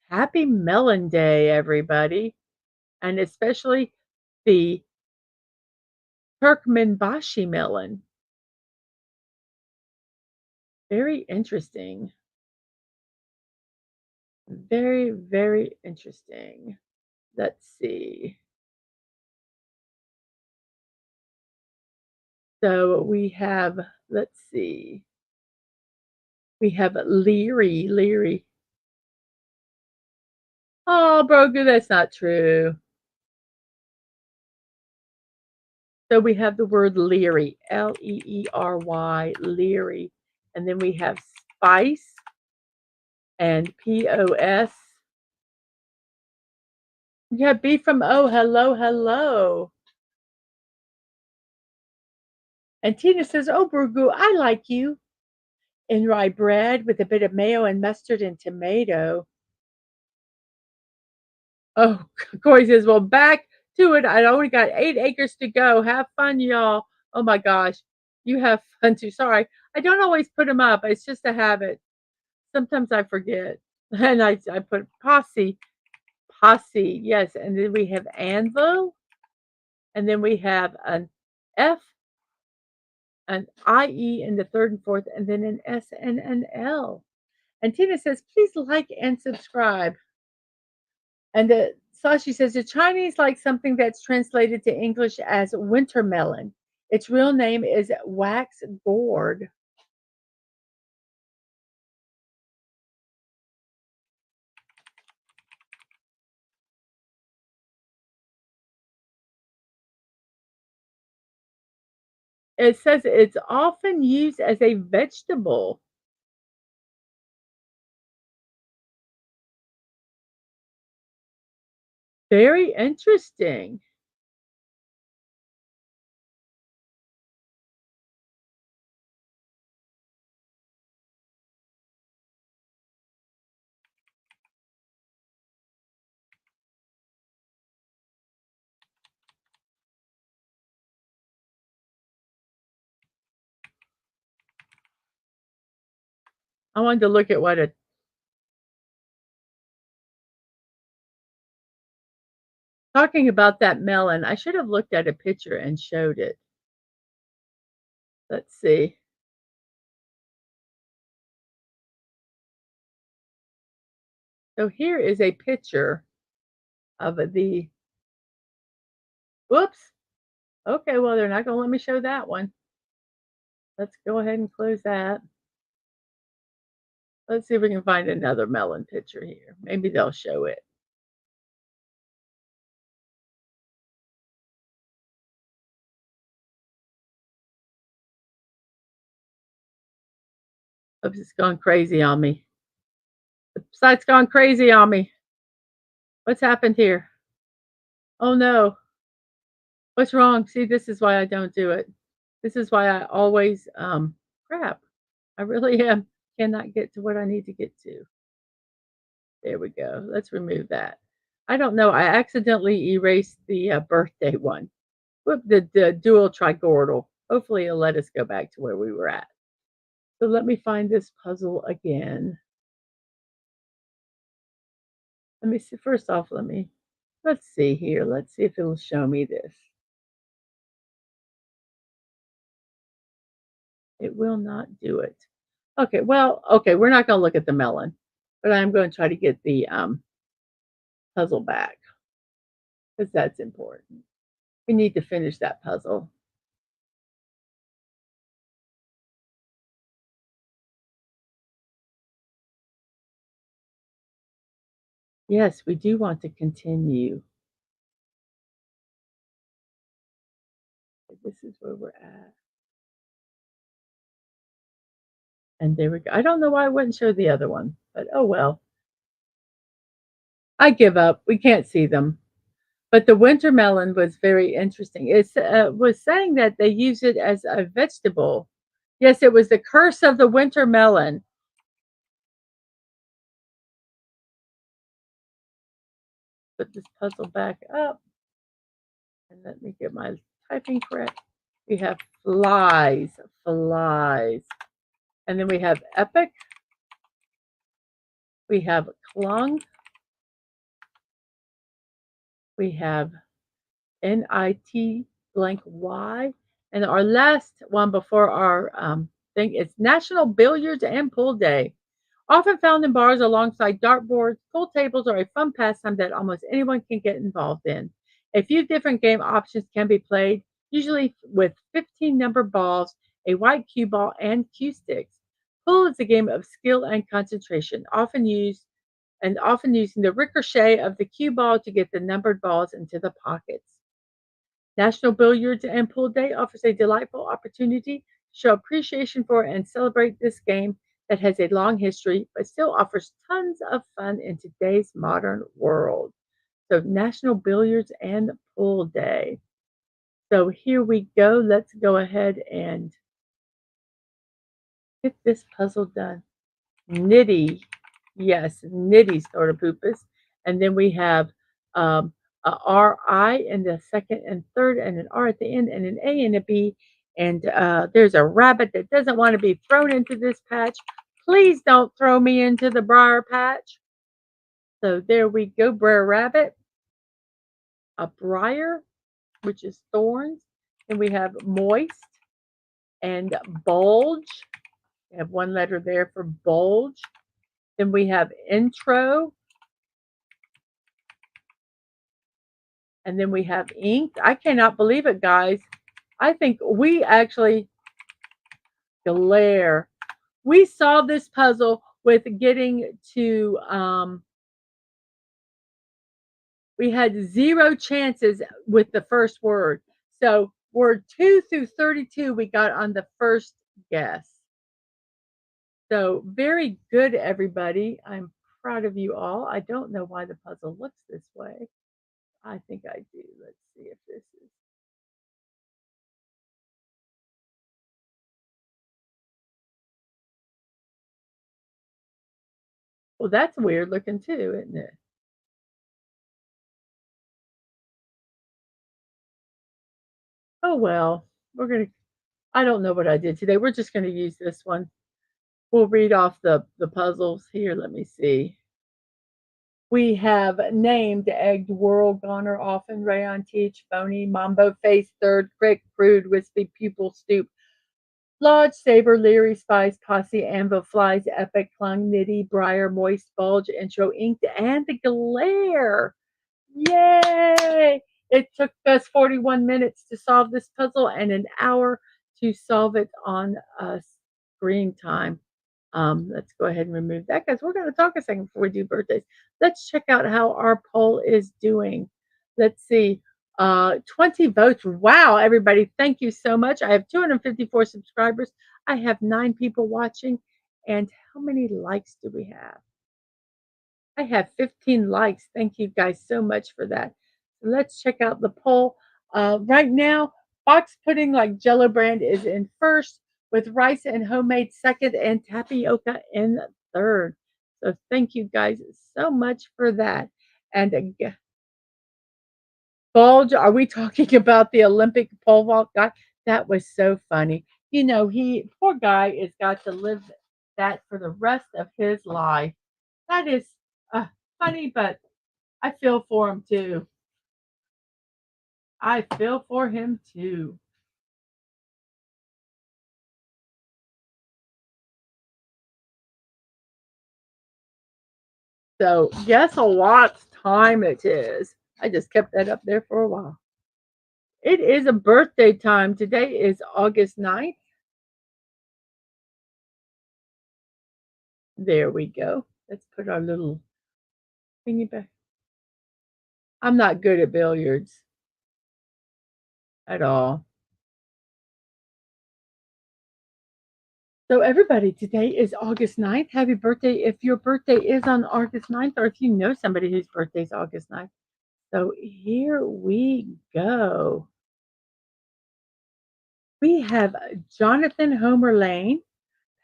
happy Melon Day, everybody, and especially the Turkmenbashi melon. Very interesting. Very, very interesting. Let's see. So we have, let's see, we have Leary, Leary. Oh, Brogu, that's not true. So we have the word leery, Leery, leery. And then we have spice and POS. Yeah, B from O, hello, hello. And Tina says, oh, Burgu, I like you. In rye bread with a bit of mayo and mustard and tomato. Oh, Corey says, well, back to it. I only got 8 acres to go. Have fun, y'all. Oh my gosh. You have fun too. Sorry. I don't always put them up. It's just a habit. Sometimes I forget. And I put posse, yes. And then we have anvil. And then we have an F, an IE in the third and fourth, and then an S and an L. And Tina says, please like and subscribe. And Sashi says the Chinese like something that's translated to English as winter melon. Its real name is wax gourd. It says it's often used as a vegetable. Very interesting. I wanted to look at what it talking about that melon, I should have looked at a picture and showed it. Let's see. So here is a picture of the whoops. Okay, well, they're not gonna let me show that one. Let's go ahead and close that. Let's see if we can find another melon picture here. Maybe they'll show it. Oops, it's gone crazy on me. The site's gone crazy on me. What's happened here? Oh no. What's wrong? See, this is why I don't do it. This is why I always crap. I really cannot get to what I need to get to. There we go. Let's remove that. I don't know. I accidentally erased the birthday one. Whoop, the dual trigordal. Hopefully, it'll let us go back to where we were at. So let me find this puzzle again. Let me see. First off, let's see here. Let's see if it'll show me this. It will not do it. Okay, well, okay, we're not going to look at the melon, but I'm going to try to get the puzzle back because that's important. We need to finish that puzzle. Yes, we do want to continue. This is where we're at. And there we go. I don't know why I wouldn't show the other one, but oh well. I give up. We can't see them. But the winter melon was very interesting. It was saying that they use it as a vegetable. Yes, it was the curse of the winter melon. Put this puzzle back up and let me get my typing correct. We have flies, flies. And then we have epic. We have clung. We have NIT blank Y. And our last one before our thing is National Billiards and Pool Day. Often found in bars alongside dartboards, pool tables are a fun pastime that almost anyone can get involved in. A few different game options can be played, usually with 15 number balls, a white cue ball, and cue sticks. Pool is a game of skill and concentration, often using the ricochet of the cue ball to get the numbered balls into the pockets. National Billiards and Pool Day offers a delightful opportunity to show appreciation for and celebrate this game that has a long history but still offers tons of fun in today's modern world. So, National Billiards and Pool Day. So, here we go. Let's go ahead and get this puzzle done. Nitty. Yes, nitty sort of poopus. And then we have a R-I in the second and third, and an R at the end, and an A and a B. And there's a rabbit that doesn't want to be thrown into this patch. Please don't throw me into the briar patch. So there we go, Brer Rabbit. A briar, which is thorns. And we have moist and bulge. We have one letter there for bulge. Then we have intro. And then we have ink. I cannot believe it, guys. I think we actually glare. We saw this puzzle with getting to we had 0 chances with the first word. So word 2 through 32 we got on the first guess. So very good, everybody. I'm proud of you all. I don't know why the puzzle looks this way. I think I do. Let's see if this is. Well, that's weird looking too, isn't it? Oh well, we're gonna. I don't know what I did today. We're just gonna use this one. We'll read off the puzzles here. Let me see. We have named egged world goner often rayon teach phony mambo face third crick crude wispy pupil stoop lodge saber leery spice posse anvil flies epic clung nitty briar moist bulge intro inked and the glare. Yay! It took us 41 minutes to solve this puzzle and an hour to solve it on screen time. Let's go ahead and remove that because we're going to talk a second before we do birthdays. Let's check out how our poll is doing. Let's see. 20 votes. Wow, everybody. Thank you so much. I have 254 subscribers. I have 9 people watching. And how many likes do we have? I have 15 likes. Thank you guys so much for that. So let's check out the poll. Right now, box pudding like Jello brand is in first, with rice and homemade second, and tapioca in third. So thank you guys so much for that. And Bulge, are we talking about the Olympic pole vault guy? That was so funny. You know, he poor guy has got to live that for the rest of his life. That is uh, funny, but I feel for him too. I feel for him too. So guess a what's time it is. I just kept that up there for a while. It is a birthday time. Today is August 9th. There we go. Let's put our little thingy back. I'm not good at billiards at all. So everybody, today is August 9th. Happy birthday if your birthday is on August 9th or if you know somebody whose birthday is August 9th. So here we go. We have Jonathan Homer Lane,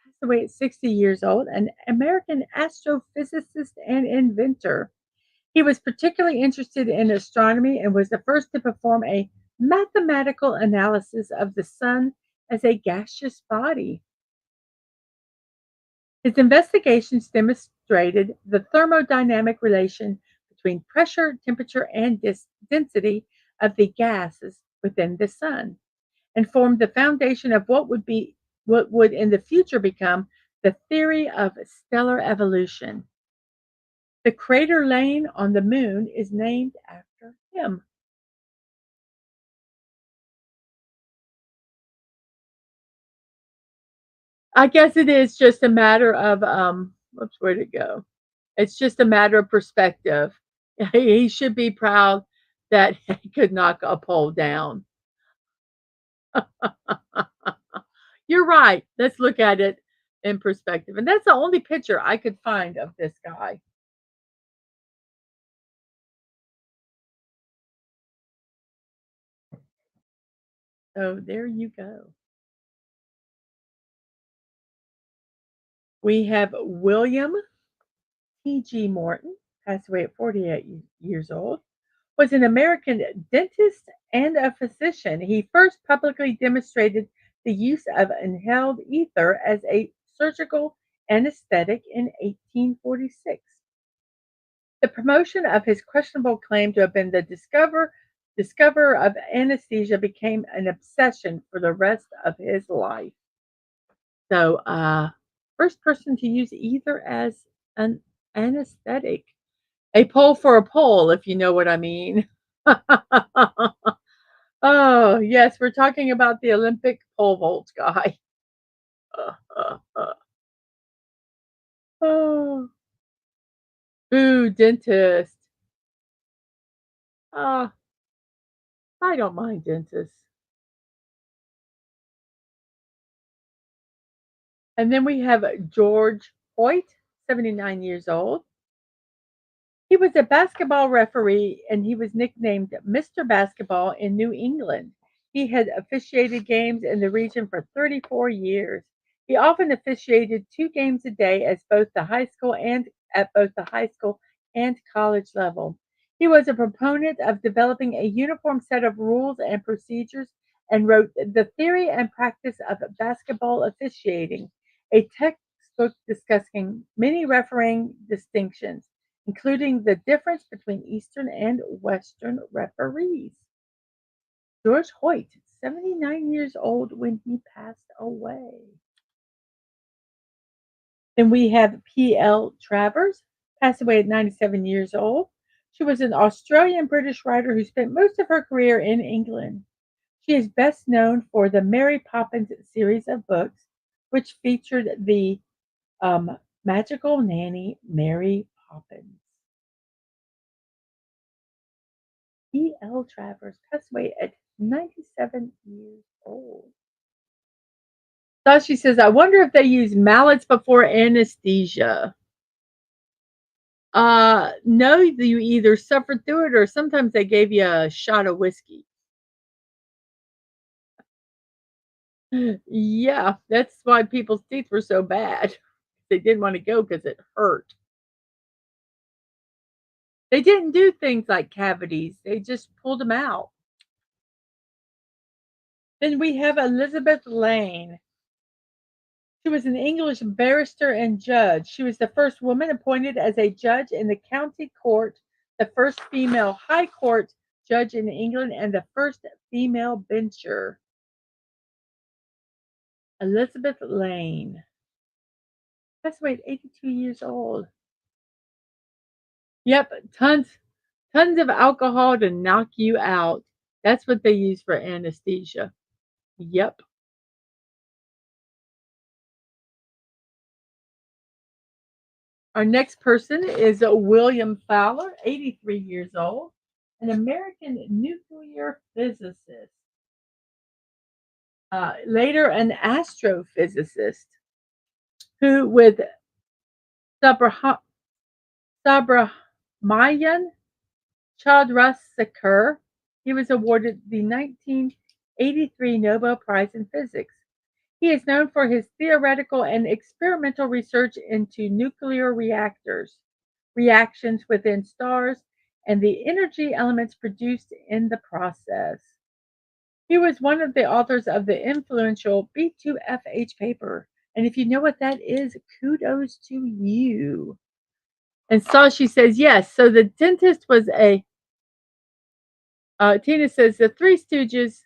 passed away at 60 years old, an American astrophysicist and inventor. He was particularly interested in astronomy and was the first to perform a mathematical analysis of the sun as a gaseous body. His investigations demonstrated the thermodynamic relation between pressure, temperature, and density of the gases within the sun, and formed the foundation of what would in the future become the theory of stellar evolution. The crater Lane on the moon is named after him. I guess it is just a matter of whoops, where'd it go? It's just a matter of perspective. He should be proud that he could knock a pole down. You're right. Let's look at it in perspective. And that's the only picture I could find of this guy. So there you go. We have William T.G. Morton, passed away at 48 years old, was an American dentist and a physician. He first publicly demonstrated the use of inhaled ether as a surgical anesthetic in 1846. The promotion of his questionable claim to have been the discoverer of anesthesia became an obsession for the rest of his life. So, first person to use ether as an anesthetic. A pole for a pole, if you know what I mean. Oh, yes, we're talking about the Olympic pole vault guy. Oh, boo, dentist. Oh, I don't mind dentists. And then we have George Hoyt, 79 years old. He was a basketball referee and he was nicknamed Mr. Basketball in New England. He had officiated games in the region for 34 years. He often officiated 2 games a day at both the high school and college level. He was a proponent of developing a uniform set of rules and procedures and wrote The Theory and Practice of Basketball Officiating, a text book discussing many refereeing distinctions, including the difference between Eastern and Western referees. George Hoyt, 79 years old when he passed away. Then we have P.L. Travers, passed away at 97 years old. She was an Australian British writer who spent most of her career in England. She is best known for the Mary Poppins series of books, which featured the magical nanny Mary Poppins. E.L. Travers passed away at 97 years old. So she says, I wonder if they use mallets before anesthesia. No, you either suffered through it or sometimes they gave you a shot of whiskey. Yeah, that's why people's teeth were so bad. They didn't want to go because it hurt. They didn't do things like cavities, they just pulled them out. Then we have Elizabeth Lane. She was an English barrister and judge. She was the first woman appointed as a judge in the county court, the first female high court judge in England, and the first female bencher. Elizabeth Lane. That's wait, 82 years old. Yep, tons of alcohol to knock you out. That's what they use for anesthesia. Yep. Our next person is William Fowler, 83 years old, an American nuclear physicist, later an astrophysicist, who with Subrahmanyan Chandrasekhar, he was awarded the 1983 Nobel Prize in Physics. He is known for his theoretical and experimental research into nuclear reactors, reactions within stars, and the energy elements produced in the process. He was one of the authors of the influential B2FH paper. And if you know what that is, kudos to you. And so she says, yes. So the dentist was Tina says the Three Stooges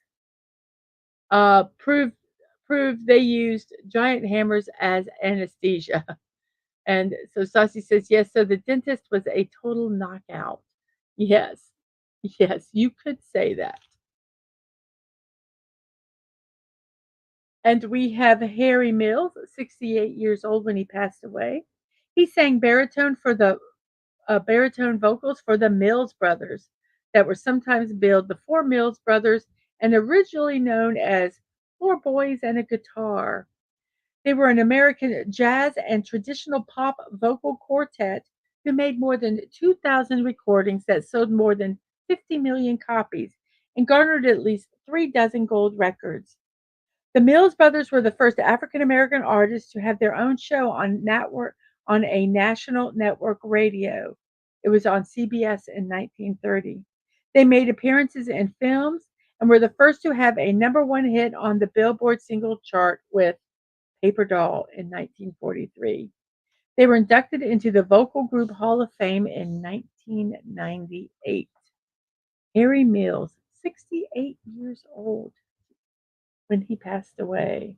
proved they used giant hammers as anesthesia. And so Saucy says, yes, so the dentist was a total knockout. Yes, yes, you could say that. And we have Harry Mills, 68 years old when he passed away. He sang baritone vocals for the Mills Brothers that were sometimes billed the Four Mills Brothers and originally known as Four Boys and a Guitar. They were an American jazz and traditional pop vocal quartet who made more than 2,000 recordings that sold more than 50 million copies and garnered at least 3 dozen gold records. The Mills Brothers were the first African American artists to have their own show on a national network radio. It was on CBS in 1930. They made appearances in films and were the first to have a number 1 hit on the Billboard single chart with Paper Doll in 1943. They were inducted into the Vocal Group Hall of Fame in 1998. Harry Mills, 68 years old when he passed away.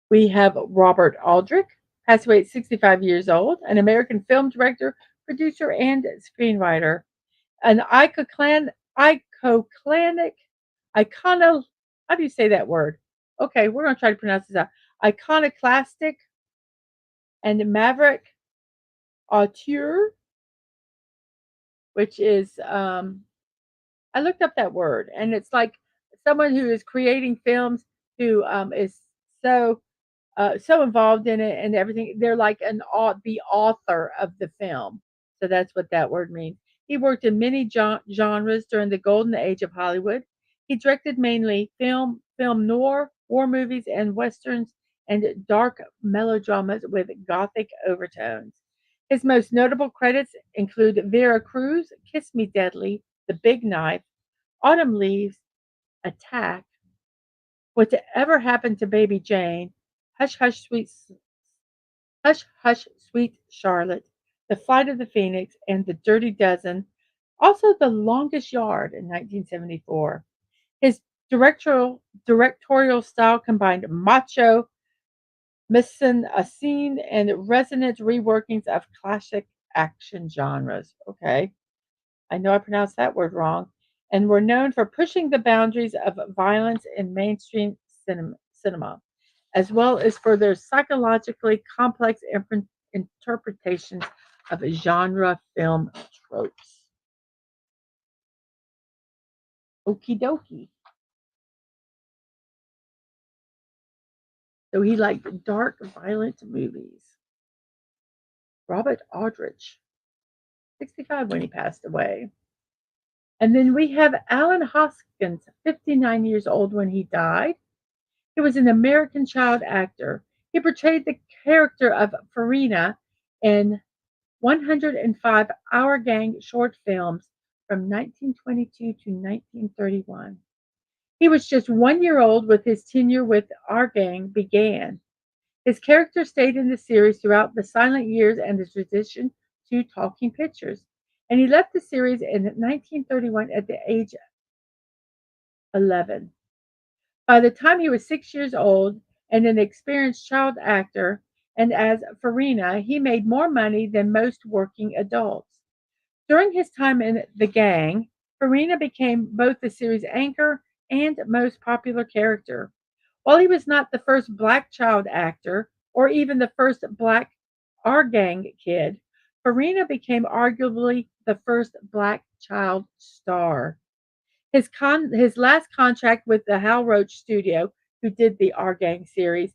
We have Robert Aldrich, passed away at 65 years old, an American film director, producer, and screenwriter. An iconic, how do you say that word? Okay, we're going to try to pronounce this out. Iconoclastic and maverick auteur, which is, I looked up that word, and it's like someone who is creating films who is so so involved in it and everything. They're like the author of the film. So that's what that word means. He worked in many genres during the golden age of Hollywood. He directed mainly film noir, war movies, and westerns, and dark melodramas with gothic overtones. His most notable credits include Vera Cruz, Kiss Me Deadly, The Big Knife, Autumn Leaves, Attack, Whatever Happened to Baby Jane, Hush, Hush, Hush, Hush, Sweet Charlotte, The Flight of the Phoenix, and The Dirty Dozen. Also, The Longest Yard in 1974. His directorial style combined macho, mission a scene, and resonant reworkings of classic action genres. Okay, I know I pronounced that word wrong. And were known for pushing the boundaries of violence in mainstream cinema, as well as for their psychologically complex interpretations of genre film tropes. Okie dokie. So he liked dark, violent movies. Robert Aldrich, 65 when he passed away. And then we have Alan Hoskins, 59 years old when he died. He was an American child actor. He portrayed the character of Farina in 105 Our Gang short films from 1922 to 1931. He was just 1 year old when his tenure with Our Gang began. His character stayed in the series throughout the silent years and the transition to talking pictures, and he left the series in 1931 at the age of 11. By the time he was 6 years old and an experienced child actor, and as Farina, he made more money than most working adults. During his time in the gang, Farina became both the series' anchor and most popular character. While he was not the first black child actor or even the first black Our Gang kid, Farina became arguably the first black child star. His last contract with the Hal Roach studio, who did the Our Gang series,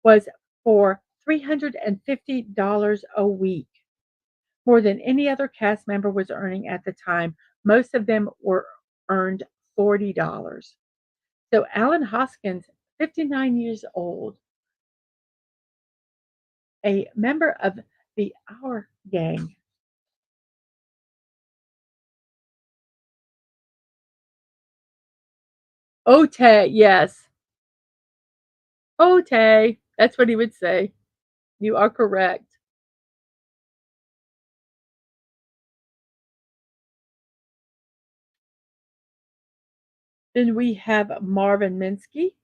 was for $350 a week, more than any other cast member was earning at the time. Most of them were earned $40. So Alan Hoskins, 59 years old, a member of the Our Gang. Ote, yes. Ote. That's what he would say. You are correct. Then we have Marvin Minsky,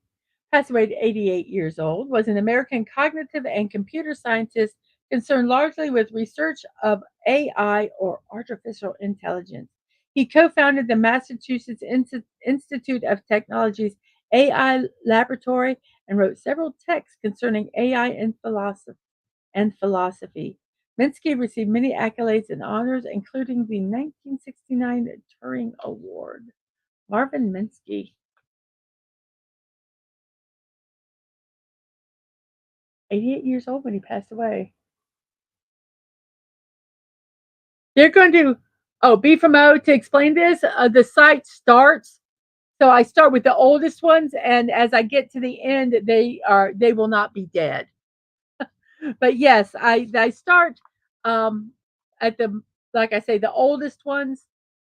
passed away at 88 years old, was an American cognitive and computer scientist concerned largely with research of AI or artificial intelligence. He co founded the Massachusetts Institute of Technology's AI laboratory and wrote several texts concerning AI and philosophy. Minsky received many accolades and honors, including the 1969 Turing Award. Marvin Minsky, 88 years old when he passed away. They're going to, oh, B from O to explain this. The site starts. So I start with the oldest ones, and as I get to the end, they will not be dead. But yes, I start at the, like I say, the oldest ones,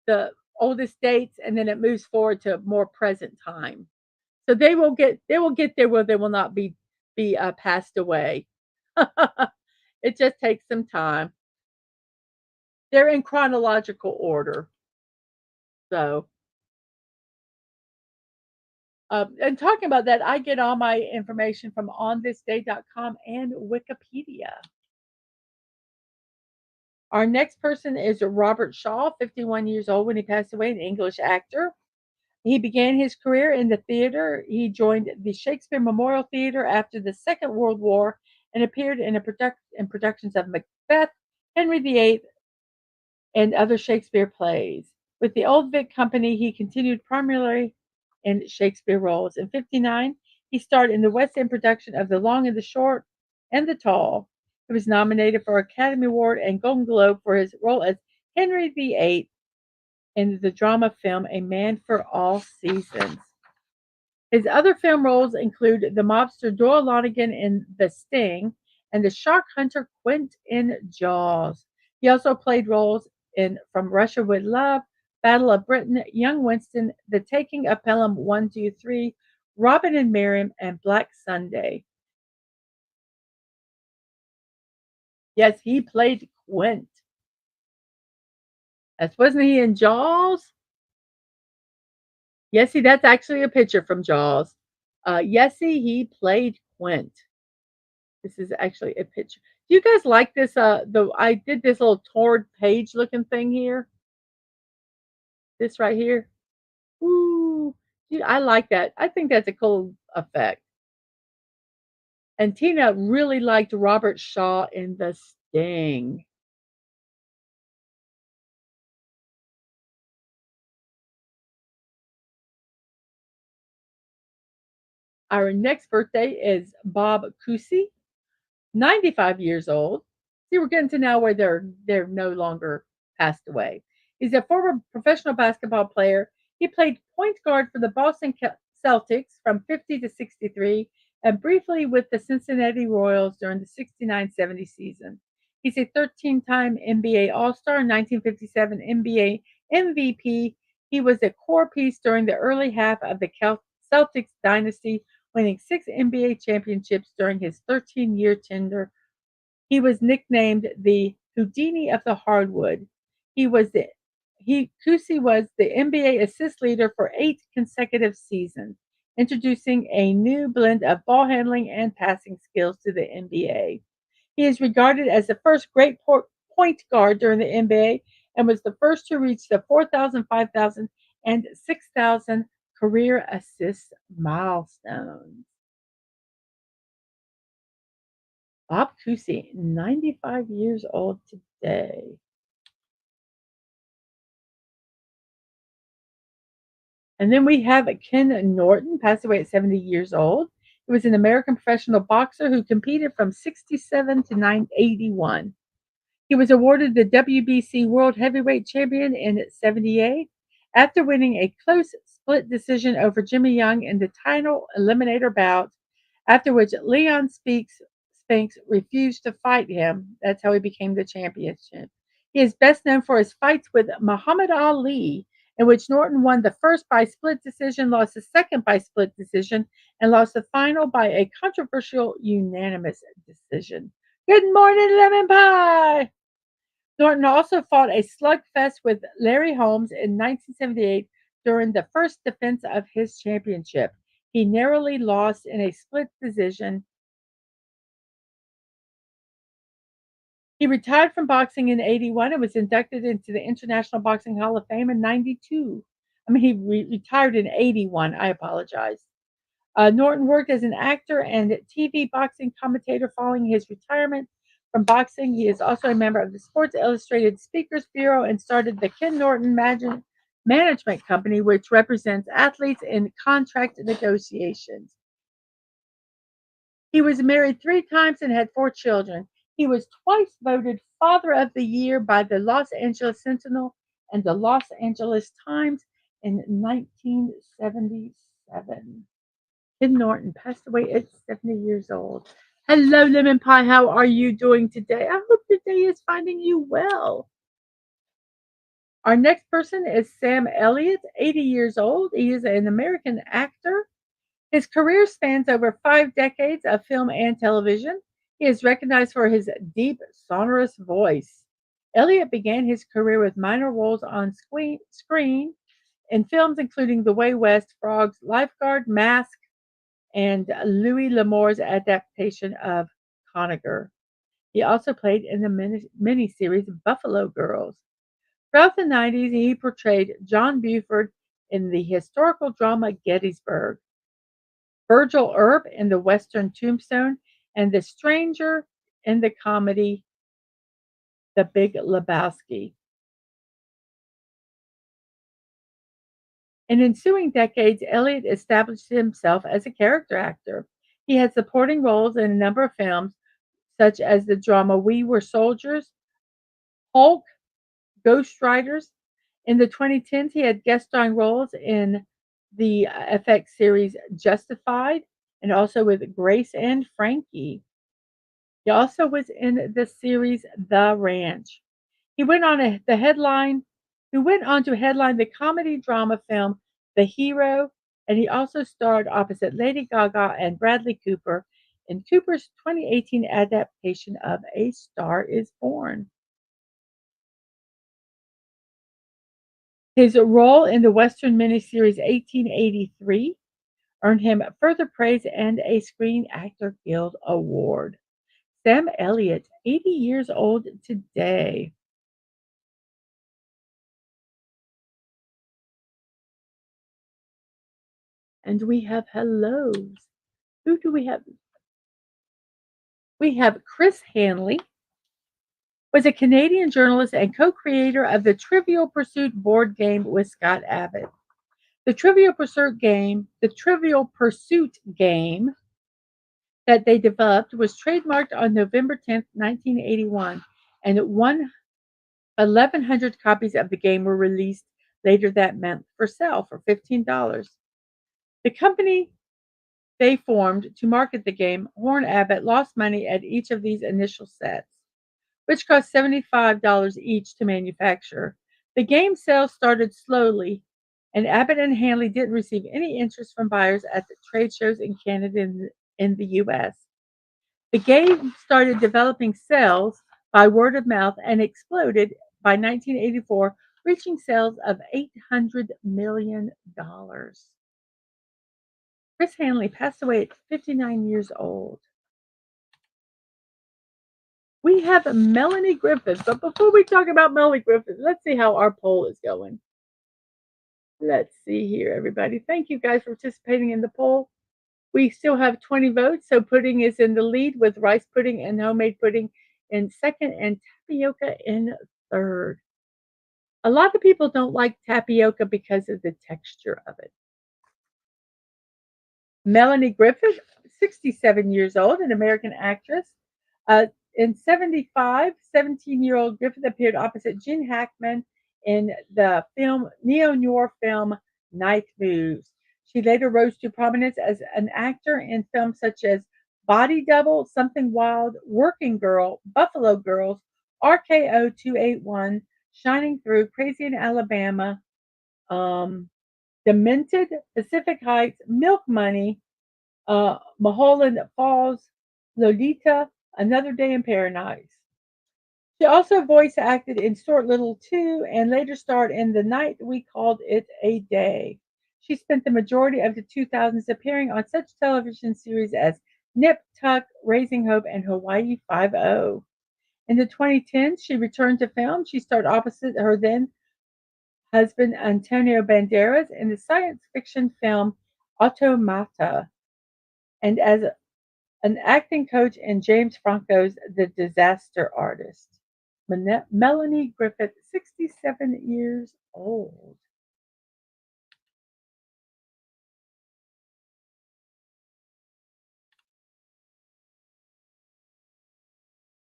the oldest dates, and then it moves forward to more present time. So they will get there where they will not be passed away. It just takes some time. They're in chronological order. So, and talking about that, I get all my information from onthisday.com and Wikipedia. Our next person is Robert Shaw, 51 years old when he passed away, an English actor. He began his career in the theater. He joined the Shakespeare Memorial Theater after the Second World War and appeared in productions of Macbeth, Henry VIII, and other Shakespeare plays. With the Old Vic Company, he continued primarily in Shakespeare roles. In 59, he starred in the West End production of The Long and the Short and the Tall. He was nominated for Academy Award and Golden Globe for his role as Henry VIII in the drama film A Man for All Seasons. His other film roles include the mobster Doyle Lonigan in The Sting and the shark hunter Quint in Jaws. He also played roles in From Russia with Love, Battle of Britain, Young Winston, The Taking of Pelham 1, 2, 3, Robin and Miriam, and Black Sunday. Yes, he played Quint. That's wasn't he in Jaws? Yes, see, that's actually a picture from Jaws. Yessie, he played Quint. This is actually a picture. Do you guys like this? I did this little torn page looking thing here. This right here. Ooh, I like that. I think that's a cool effect. And Tina really liked Robert Shaw in The Sting. Our next birthday is Bob Cousy, 95 years old. See, we're getting to now where they're no longer passed away. He's a former professional basketball player. He played point guard for the Boston Celtics from 50 to 63 and briefly with the Cincinnati Royals during the 69-70 season. He's a 13-time NBA All-Star, 1957 NBA MVP. He was a core piece during the early half of the Celtics dynasty, winning 6 NBA championships during his 13-year tenure. He was nicknamed the Houdini of the hardwood. He was the Kusi was the NBA assist leader for 8 consecutive seasons, introducing a new blend of ball handling and passing skills to the NBA. He is regarded as the first great point guard during the NBA and was the first to reach the 4,000, 5,000, and 6,000 career assist milestones. Bob Cousy, 95 years old today. And then we have Ken Norton, passed away at 70 years old. He was an American professional boxer who competed from 67 to 981. He was awarded the WBC World Heavyweight Champion in 78 after winning a close split decision over Jimmy Young in the title eliminator bout, after which Leon Spinks refused to fight him. That's how he became the championship. He is best known for his fights with Muhammad Ali, in which Norton won the first by split decision, lost the second by split decision, and lost the final by a controversial unanimous decision. Good morning, lemon pie! Norton also fought a slugfest with Larry Holmes in 1978 during the first defense of his championship. He narrowly lost in a split decision. He retired from boxing in 81 and was inducted into the International Boxing Hall of Fame in 92. I mean, he retired in 81. I apologize. Norton worked as an actor and TV boxing commentator following his retirement from boxing. He is also a member of the Sports Illustrated Speakers Bureau and started the Ken Norton Management Company, which represents athletes in contract negotiations. He was married 3 times and had 4 children. He was twice voted Father of the Year by the Los Angeles Sentinel and the Los Angeles Times in 1977. Ken Norton passed away at 70 years old. Hello, Lemon Pie. How are you doing today? I hope your day is finding you well. Our next person is Sam Elliott, 80 years old. He is an American actor. His career spans over 5 decades of film and television. He is recognized for his deep, sonorous voice. Elliott began his career with minor roles on screen in films including The Way West, Frogs, Lifeguard, Mask, and Louis L'Amour's adaptation of Conager. He also played in the miniseries Buffalo Girls. Throughout the 90s, he portrayed John Buford in the historical drama Gettysburg, Virgil Earp in the Western Tombstone, and the stranger in the comedy The Big Lebowski. In ensuing decades, Elliott established himself as a character actor. He had supporting roles in a number of films, such as the drama We Were Soldiers, Hulk, Ghost Riders. In the 2010s, he had guest starring roles in the FX series Justified and also with Grace and Frankie. He also was in the series The Ranch. He went on the headline who went on to headline the comedy drama film The Hero, and he also starred opposite Lady Gaga and Bradley Cooper in Cooper's 2018 adaptation of A Star is Born. His role in the Western miniseries 1883 earned him further praise and a Screen Actor Guild Award. Sam Elliott, 80 years old today. And we have hellos. Who do we have? We have Chris Hanley, was a Canadian journalist and co-creator of the Trivial Pursuit board game with Scott Abbott. The Trivial Pursuit game that they developed was trademarked on November 10th, 1981, and 1,100 copies of the game were released later that month for sale for $15. The company they formed to market the game, Horn Abbott, lost money at each of these initial sets, which cost $75 each to manufacture. The game sales started slowly, and Abbott and Hanley didn't receive any interest from buyers at the trade shows in Canada and in the US. The game started developing sales by word of mouth and exploded by 1984, reaching sales of $800 million. Chris Hanley passed away at 59 years old. We have Melanie Griffith, but before we talk about Melanie Griffith, let's see how our poll is going. Let's see here, everybody. Thank you guys for participating in the poll. We still have 20 votes, so pudding is in the lead with rice pudding and homemade pudding in second and tapioca in third. A lot of people don't like tapioca because of the texture of it. Melanie Griffith, 67 years old, an American actress. In 75, 17-year-old Griffith appeared opposite Gene Hackman in the neo-noir film Night Moves. She later rose to prominence as an actor in films such as Body Double, Something Wild, Working Girl, Buffalo Girls, RKO 281, Shining Through, Crazy in Alabama, Demented, Pacific Heights, Milk Money, Mulholland Falls, Lolita, Another Day in Paradise. She also voice acted in Stuart Little 2 and later starred in The Night We Called It a Day. She spent the majority of the 2000s appearing on such television series as Nip Tuck, Raising Hope, and Hawaii Five-0. In the 2010s, she returned to film. She starred opposite her then husband Antonio Banderas in the science fiction film Automata, and as an acting coach in James Franco's The Disaster Artist. Melanie Griffith, 67 years old.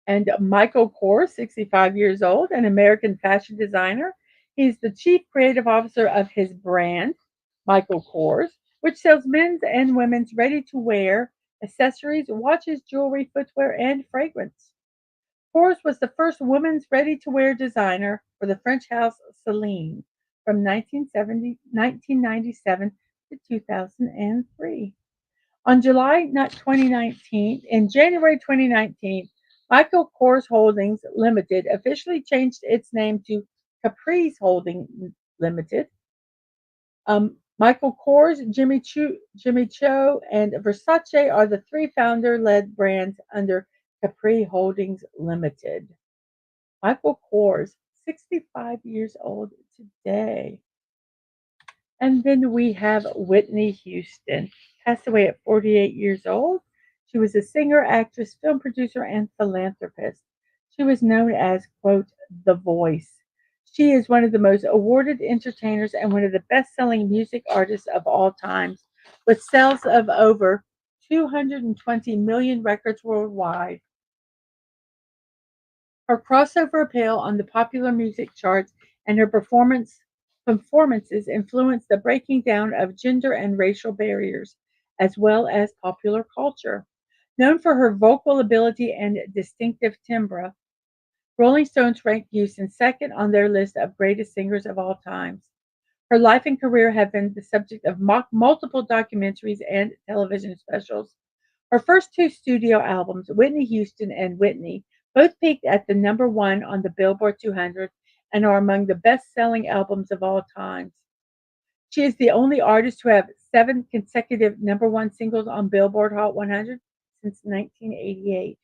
And Michael Kors, 65 years old, an American fashion designer. He's the chief creative officer of his brand, Michael Kors, which sells men's and women's ready-to-wear accessories, watches, jewelry, footwear, and fragrance. Kors was the first women's ready-to-wear designer for the French house Celine from 1997 to 2003. On January 2019, Michael Kors Holdings Limited officially changed its name to Caprice Holding Limited. Michael Kors, Jimmy Choo, and Versace are the three founder-led brands under Capri Holdings Limited. Michael Kors, 65 years old today. And then we have Whitney Houston, passed away at 48 years old. She was a singer, actress, film producer, and philanthropist. She was known as, quote, the voice. She is one of the most awarded entertainers and one of the best-selling music artists of all times, with sales of over 220 million records worldwide. Her crossover appeal on the popular music charts and her performances influenced the breaking down of gender and racial barriers, as well as popular culture. Known for her vocal ability and distinctive timbre, Rolling Stones ranked Houston second on their list of greatest singers of all times. Her life and career have been the subject of multiple documentaries and television specials. Her first two studio albums, Whitney Houston and Whitney, both peaked at the number one on the Billboard 200 and are among the best selling albums of all time. She is the only artist to have seven consecutive number one singles on Billboard Hot 100 since 1988.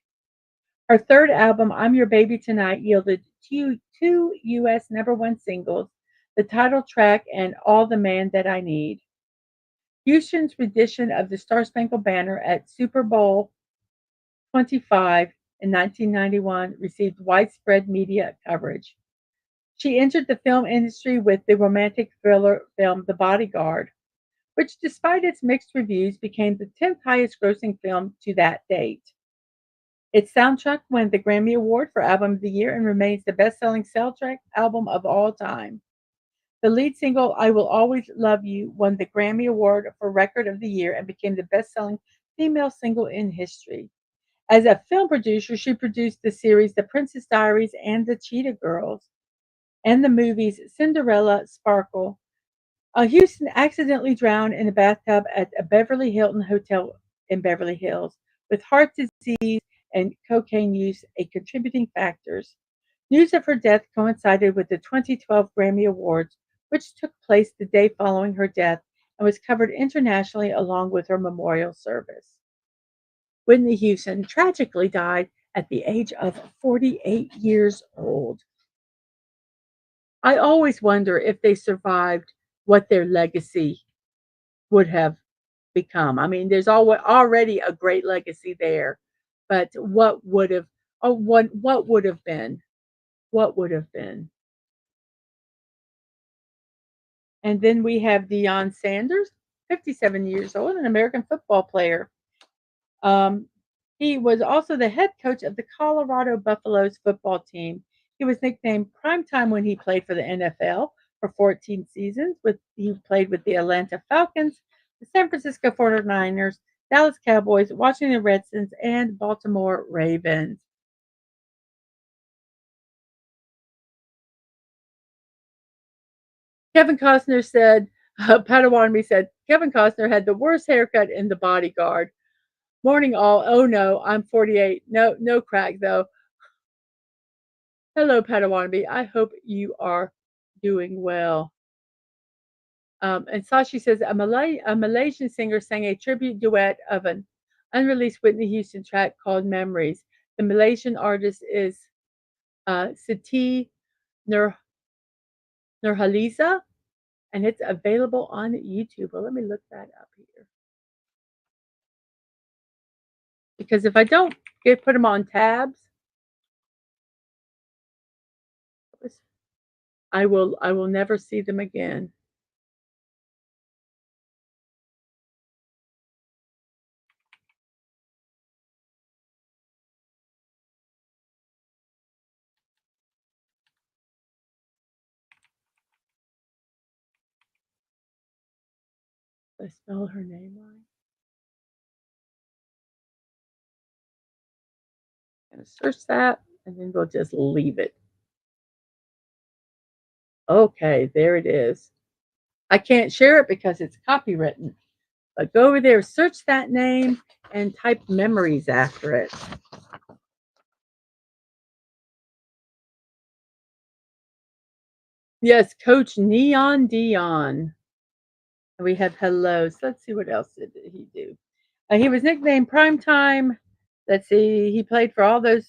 Her third album, I'm Your Baby Tonight, yielded two U.S. number one singles, the title track and All the Man That I Need. Houston's rendition of the Star Spangled Banner at Super Bowl 25 in 1991 received widespread media coverage. She entered the film industry with the romantic thriller film The Bodyguard, which, despite its mixed reviews, became the 10th highest grossing film to that date. Its soundtrack won the Grammy Award for Album of the Year and remains the best selling soundtrack album of all time. The lead single, I Will Always Love You, won the Grammy Award for Record of the Year and became the best selling female single in history. As a film producer, she produced the series The Princess Diaries and The Cheetah Girls and the movies Cinderella, Sparkle. Houston accidentally drowned in a bathtub at a Beverly Hilton hotel in Beverly Hills, with heart disease and cocaine use a contributing factors. News of her death coincided with the 2012 Grammy Awards, which took place the day following her death and was covered internationally along with her memorial service. Whitney Houston tragically died at the age of 48 years old. I always wonder if they survived what their legacy would have become. I mean, there's already a great legacy there, but what would have, oh, what would have been? What would have been? And then we have Deion Sanders, 57 years old, an American football player. Um, he was also the head coach of the Colorado Buffaloes football team. He was nicknamed Primetime when he played for the NFL for 14 seasons. He played with the Atlanta Falcons, the San Francisco 49ers, Dallas Cowboys, Washington Redskins, and Baltimore Ravens. Kevin Costner said, Padawan said, Kevin Costner had the worst haircut in The Bodyguard. Morning all. Oh no, I'm 48. No, no crack though. Hello, Padawan. I hope you are doing well. And Sashi says a Malaysian singer sang a tribute duet of an unreleased Whitney Houston track called Memories. The Malaysian artist is Siti Nur Nurhaliza, and it's available on YouTube. Well, let me look that up here. Because if I don't put them on tabs, I will never see them again. Did I spell her name right? I'm gonna search that and then we'll just leave it. Okay, there it is. I can't share it because it's copywritten. But go over there, search that name, and type memories after it. Yes, Coach Neon Dion. We have hellos. Let's see what else did he do. He was nicknamed Primetime. Let's see, he played for all those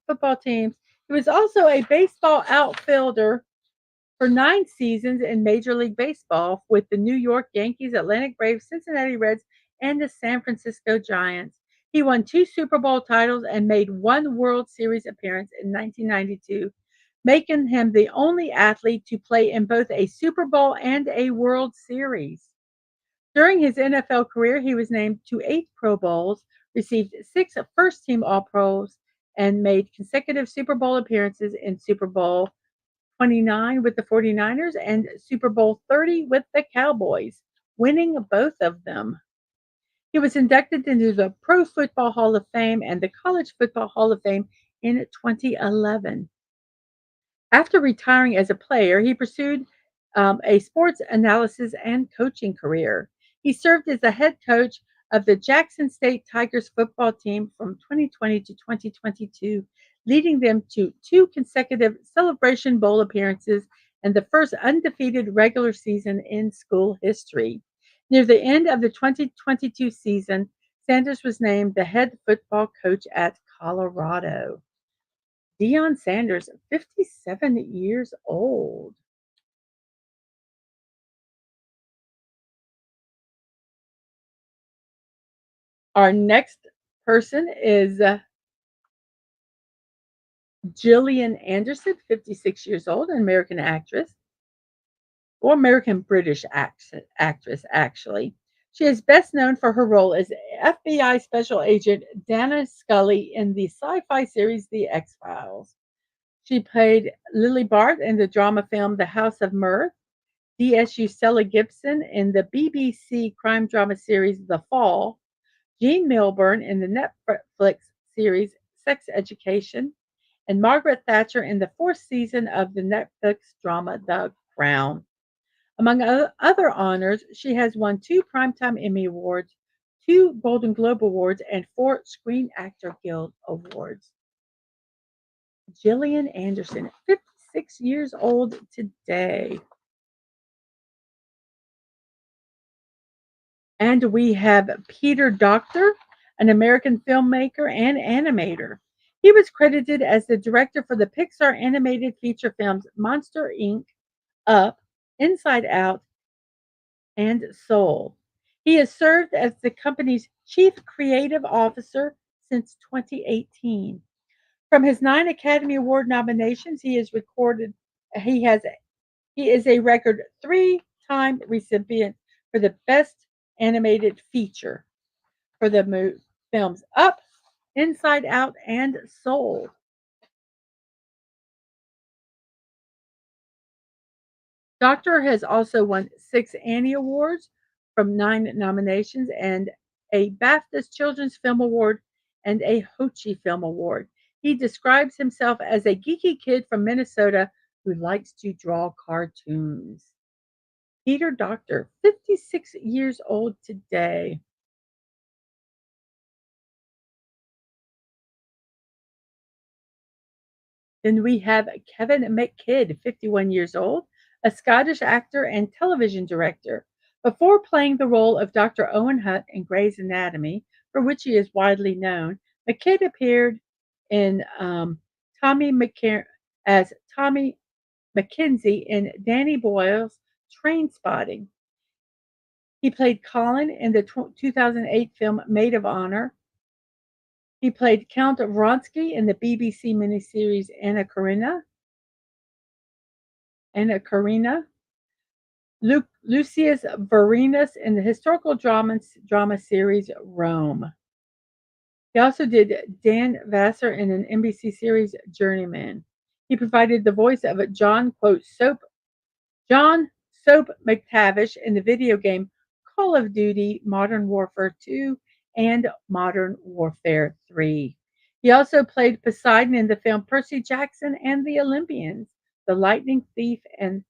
football teams. He was also a baseball outfielder for 9 seasons in Major League Baseball with the New York Yankees, Atlantic Braves, Cincinnati Reds, and the San Francisco Giants. He won 2 Super Bowl titles and made 1 World Series appearance in 1992, making him the only athlete to play in both a Super Bowl and a World Series. During his NFL career, he was named to 8 Pro Bowls, received 6 first team All Pros, and made consecutive Super Bowl appearances in Super Bowl 29 with the 49ers and Super Bowl 30 with the Cowboys, winning both of them. He was inducted into the Pro Football Hall of Fame and the College Football Hall of Fame in 2011. After retiring as a player, he pursued a sports analysis and coaching career. He served as a head coach of the Jackson State Tigers football team from 2020 to 2022, leading them to two consecutive Celebration Bowl appearances and the first undefeated regular season in school history. Near the end of the 2022 season, Sanders was named the head football coach at Colorado. Deion Sanders, 57 years old. Our next person is Gillian Anderson, 56 years old, an American actress, or American British actress, actually. She is best known for her role as FBI Special Agent Dana Scully in the sci fi series The X Files. She played Lily Bart in the drama film The House of Mirth, DSU Stella Gibson in the BBC crime drama series The Fall, Jean Milburn in the Netflix series Sex Education, and Margaret Thatcher in the fourth season of the Netflix drama The Crown. Among other honors, she has won two Primetime Emmy Awards, two Golden Globe Awards, and four Screen Actor Guild Awards. Gillian Anderson, 56 years old today. And we have Peter Docter, an American filmmaker and animator. He was credited as the director for the Pixar animated feature films Monster Inc., Up, Inside Out, and Soul. He has served as the company's chief creative officer since 2018. From his 9 Academy Award nominations, he has he is a record 3-time recipient for the best animated feature for the films Up, Inside Out, and Soul. Doctor has also won 6 Annie Awards from 9 nominations and a BAFTA Children's Film Award and a Hochi Film Award. He describes himself as a geeky kid from Minnesota who likes to draw cartoons. Peter Docter, 56 years old today. Then we have Kevin McKidd, 51 years old, a Scottish actor and television director. Before playing the role of Dr. Owen Hutt in Grey's Anatomy, for which he is widely known, McKidd appeared in Tommy McCar- as Tommy McKenzie in Danny Boyle's Train Spotting. He played Colin in the 2008 film Maid of Honor. He played Count Vronsky in the BBC miniseries Anna Karina. Lucius Vorenus in the historical drama series Rome. He also did Dan Vassar in an NBC series Journeyman. He provided the voice of John Soap McTavish in the video game Call of Duty Modern Warfare 2 and Modern Warfare 3. He also played Poseidon in the film Percy Jackson and the Olympians, The Lightning Thief, and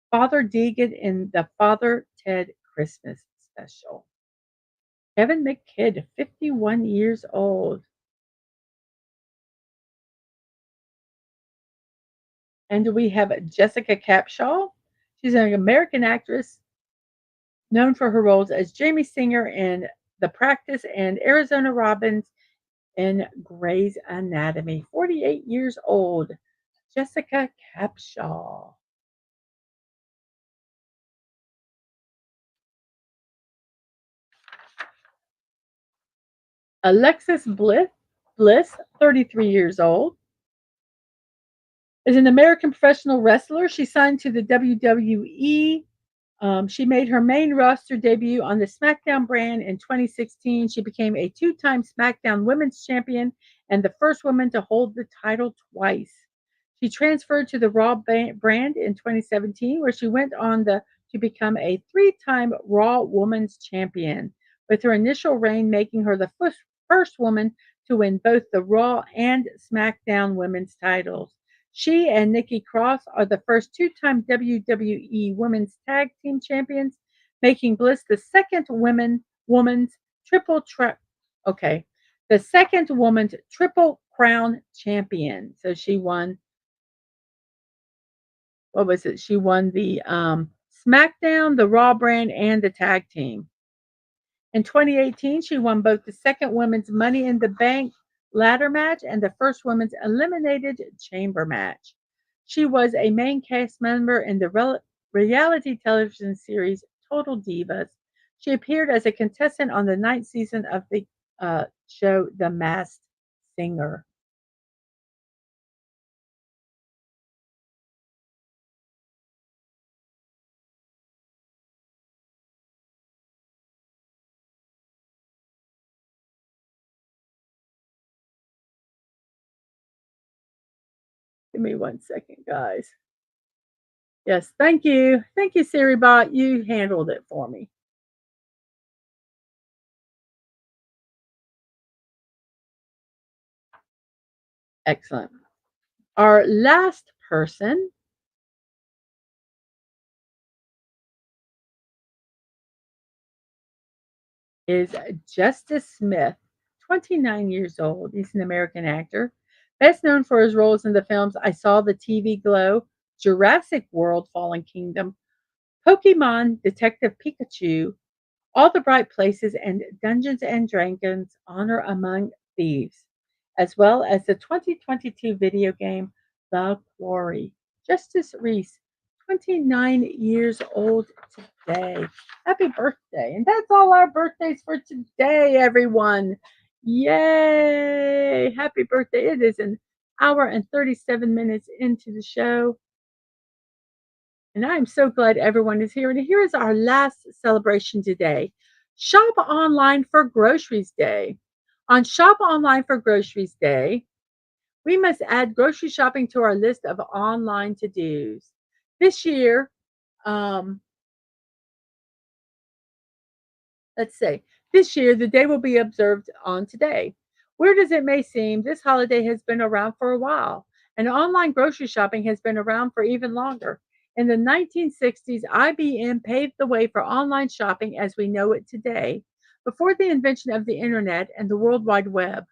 Father Deegan in the Father Ted Christmas special. Kevin McKidd, 51 years old. And we have Jessica Capshaw. She's an American actress known for her roles as Jamie Singer in The Practice and Arizona Robbins in Grey's Anatomy. 48 years old, Jessica Capshaw. Alexis Bliss, 33 years old, is an American professional wrestler. She signed to the WWE. She made her main roster debut on the SmackDown brand in 2016. She became a 2-time SmackDown Women's Champion and the first woman to hold the title twice. She transferred to the Raw brand in 2017, where she went on to become a 3-time Raw Women's Champion, with her initial reign making her the first woman to win both the Raw and SmackDown Women's titles. She and Nikki Cross are the first 2-time WWE Women's Tag Team Champions, making Bliss the second woman's triple tra okay, the second woman's Triple Crown champion. So she won, what was it? She won the, SmackDown, the Raw brand, and the tag team. In 2018, she won both the second women's Money in the Bank ladder match and the first women's eliminated chamber match. She was a main cast member in the reality television series Total Divas. She appeared as a contestant on the ninth season of the show The Masked Singer. Give me one second, guys. Yes, thank you. Thank you, SiriBot. You handled it for me. Excellent. Our last person is Justice Smith, 29 years old. He's an American actor, best known for his roles in the films I Saw the TV Glow, Jurassic World Fallen Kingdom, Pokemon Detective Pikachu, All the Bright Places, and Dungeons and Dragons Honor Among Thieves, as well as the 2022 video game The Quarry. Justice Reese, 29 years old today. Happy birthday. And that's all our birthdays for today, everyone. Yay! Happy birthday. It is an hour and 37 minutes into the show. And I'm so glad everyone is here. And here is our last celebration today. Shop online for groceries day. On Shop Online for Groceries Day, we must add grocery shopping to our list of online to dos. This year, um, let's say, this year the day will be observed on today. Weird as it may seem, this holiday has been around for a while, and online grocery shopping has been around for even longer. In the 1960s, IBM paved the way for online shopping as we know it today, before the invention of the internet and the World Wide Web.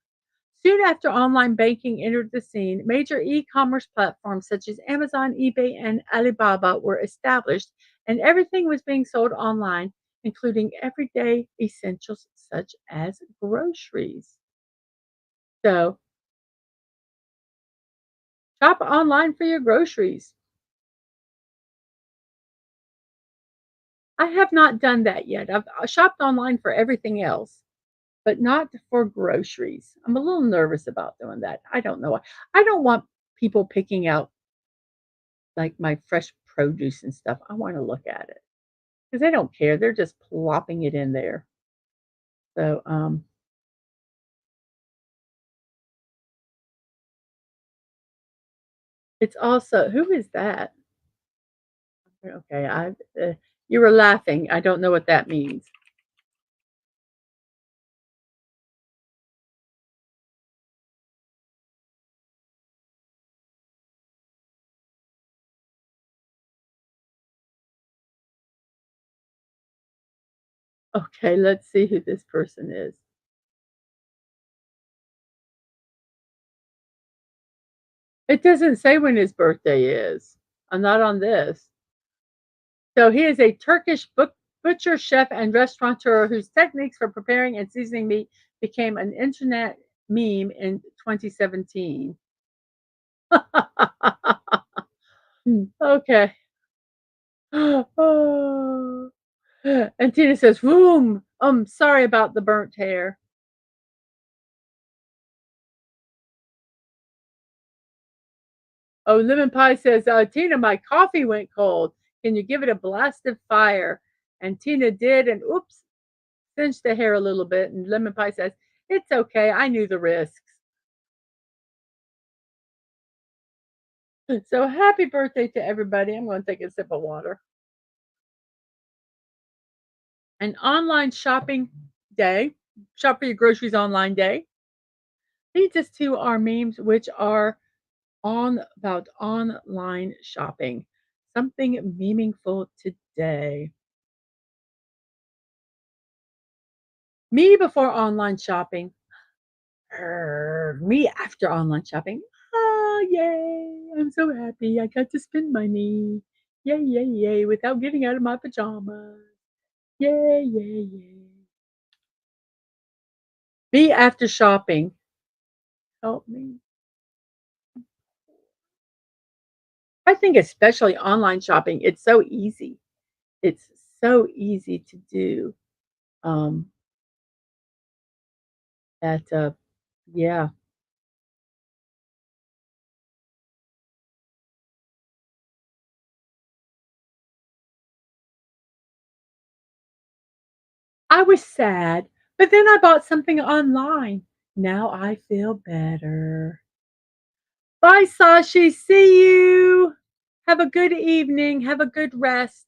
Soon after online banking entered the scene, major e commerce platforms such as Amazon, eBay, and Alibaba were established, and everything was being sold online, including everyday essentials such as groceries. So, shop online for your groceries. I have not done that yet. I've shopped online for everything else, but not for groceries. I'm a little nervous about doing that. I don't know. I don't want people picking out like my fresh produce and stuff. I want to look at it because they don't care. They're just plopping it in there. So, it's also, who is that? Okay, you were laughing. I don't know what that means. Okay, let's see who this person is. It doesn't say when his birthday is. I'm not on this. So he is a Turkish butcher, chef, and restaurateur whose techniques for preparing and seasoning meat became an internet meme in 2017. Okay. Oh. And Tina says, "Vroom. Sorry about the burnt hair." Oh, Lemon Pie says, "Tina, my coffee went cold. Can you give it a blast of fire?" And Tina did, and oops, cinched the hair a little bit. And Lemon Pie says, "It's okay. I knew the risks." So happy birthday to everybody. I'm going to take a sip of water. An online shopping day, shop for your groceries online day, leads us to our memes, which are on about online shopping. Something meaningful today. Me before online shopping. Me after online shopping. Ah, yay! I'm so happy I got to spend money. Yay, yay, yay, without getting out of my pajamas. Yay, yay, yay. Me after shopping. Help me. I think especially online shopping, it's so easy. It's so easy to do. Um, that yeah. I was sad, but then I bought something online. Now I feel better. Bye, Sashi. See you. Have a good evening. Have a good rest.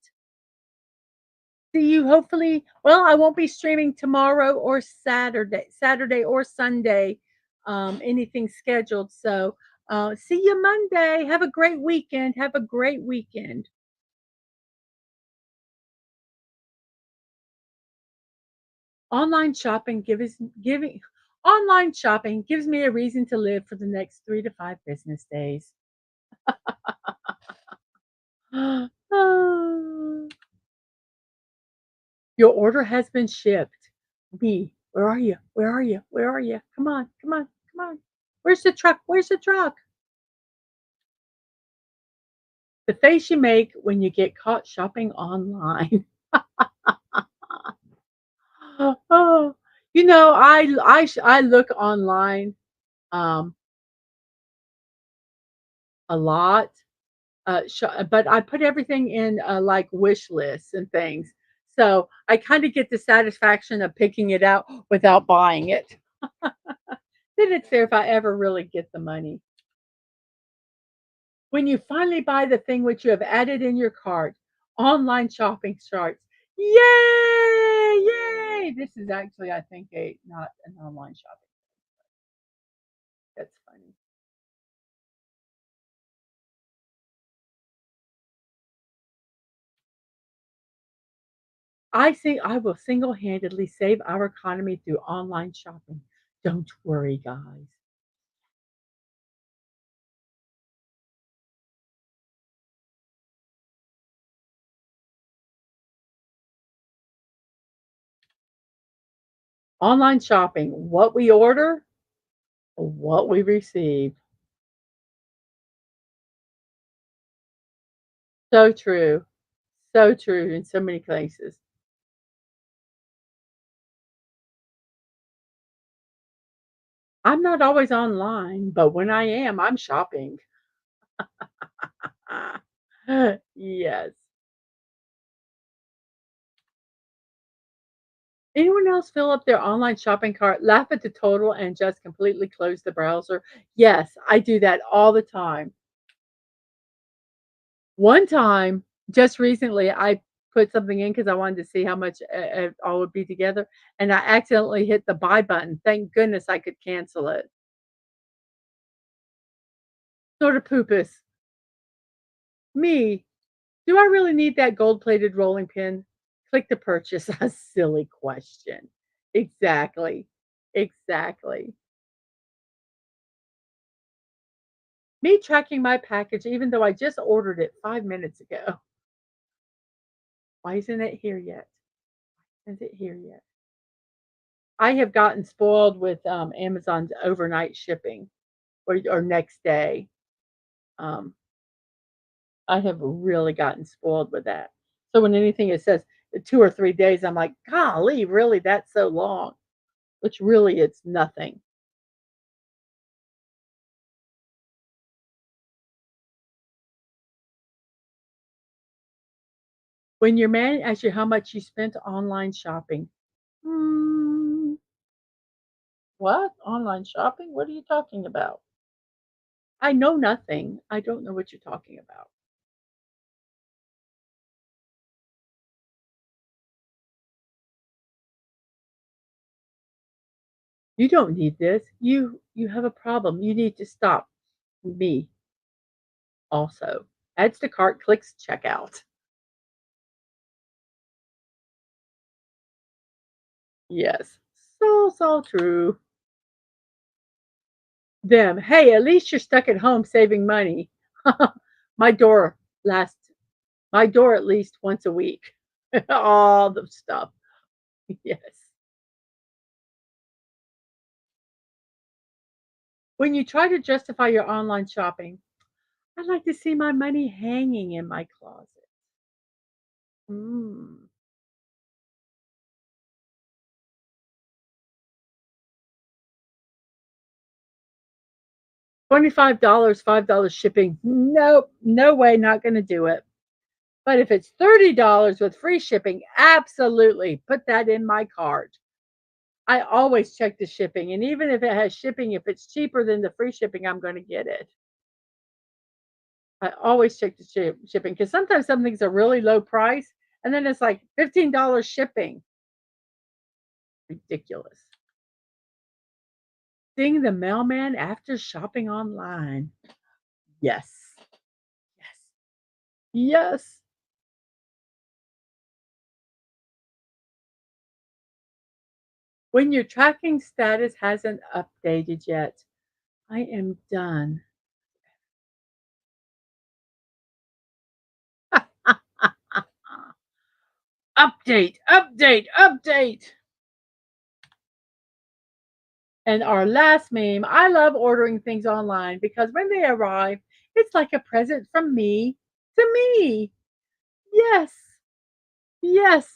See you hopefully. Well, I won't be streaming tomorrow or Saturday or Sunday. Anything scheduled. So see you Monday. Have a great weekend. Have a great weekend. Online shopping gives giving online shopping gives me a reason to live for the next 3 to 5 business days. Ah. Your order has been shipped. B, where are you? Where are you? Where are you? Come on, come on, come on. Where's the truck? Where's the truck? The face you make when you get caught shopping online. Oh, I look online um, a lot, but I put everything in like wish lists and things. So I kind of get the satisfaction of picking it out without buying it. Then it's there if I ever really get the money. When you finally buy the thing which you have added in your cart, online shopping starts. Yay! Yay! This is actually, I think, a not an online shopping. That's funny. I think I will single-handedly save our economy through online shopping. Don't worry, guys. Online shopping, what we order, what we receive. So true. So true in so many places. I'm not always online, but when I am, I'm shopping. Yes. Anyone else fill up their online shopping cart, laugh at the total, and just completely close the browser? Yes, I do that all the time. One time, just recently, I put something in because I wanted to see how much it all would be together, and I accidentally hit the buy button. Thank goodness I could cancel it. Sort of poopus. Me, do I really need that gold-plated rolling pin? Click to purchase. A silly question. Exactly. Exactly. Me tracking my package even though I just ordered it 5 minutes ago. Why isn't it here yet? Isn't it here yet? I have gotten spoiled with, Amazon's overnight shipping or next day. Um, I have really gotten spoiled with that. So when anything it says 2 or 3 days, I'm like, "Golly, really? That's so long?" Which really it's nothing. When your man asks you how much you spent online shopping, "Hmm, what? Online shopping? What are you talking about?" I know nothing. I don't know what you're talking about. You don't need this. You have a problem. You need to stop. Me also. Adds to cart, clicks checkout. Yes. So true. Them. Hey, at least you're stuck at home saving money. My door lasts my door at least once a week. All the stuff. Yes. When you try to justify your online shopping, I'd like to see my money hanging in my closet. Mm. $25, $5 shipping. Nope, no way, not gonna do it. But if it's $30 with free shipping, absolutely put that in my cart. I always check the shipping, and even if it has shipping, if it's cheaper than the free shipping, I'm gonna get it. I always check the shipping because sometimes something's a really low price, and then it's like $15 shipping. Ridiculous. Seeing the mailman after shopping online. Yes. Yes. Yes. When your tracking status hasn't updated yet, I am done. Update, update, update. And our last meme, I love ordering things online because when they arrive, it's like a present from me to me. Yes, yes,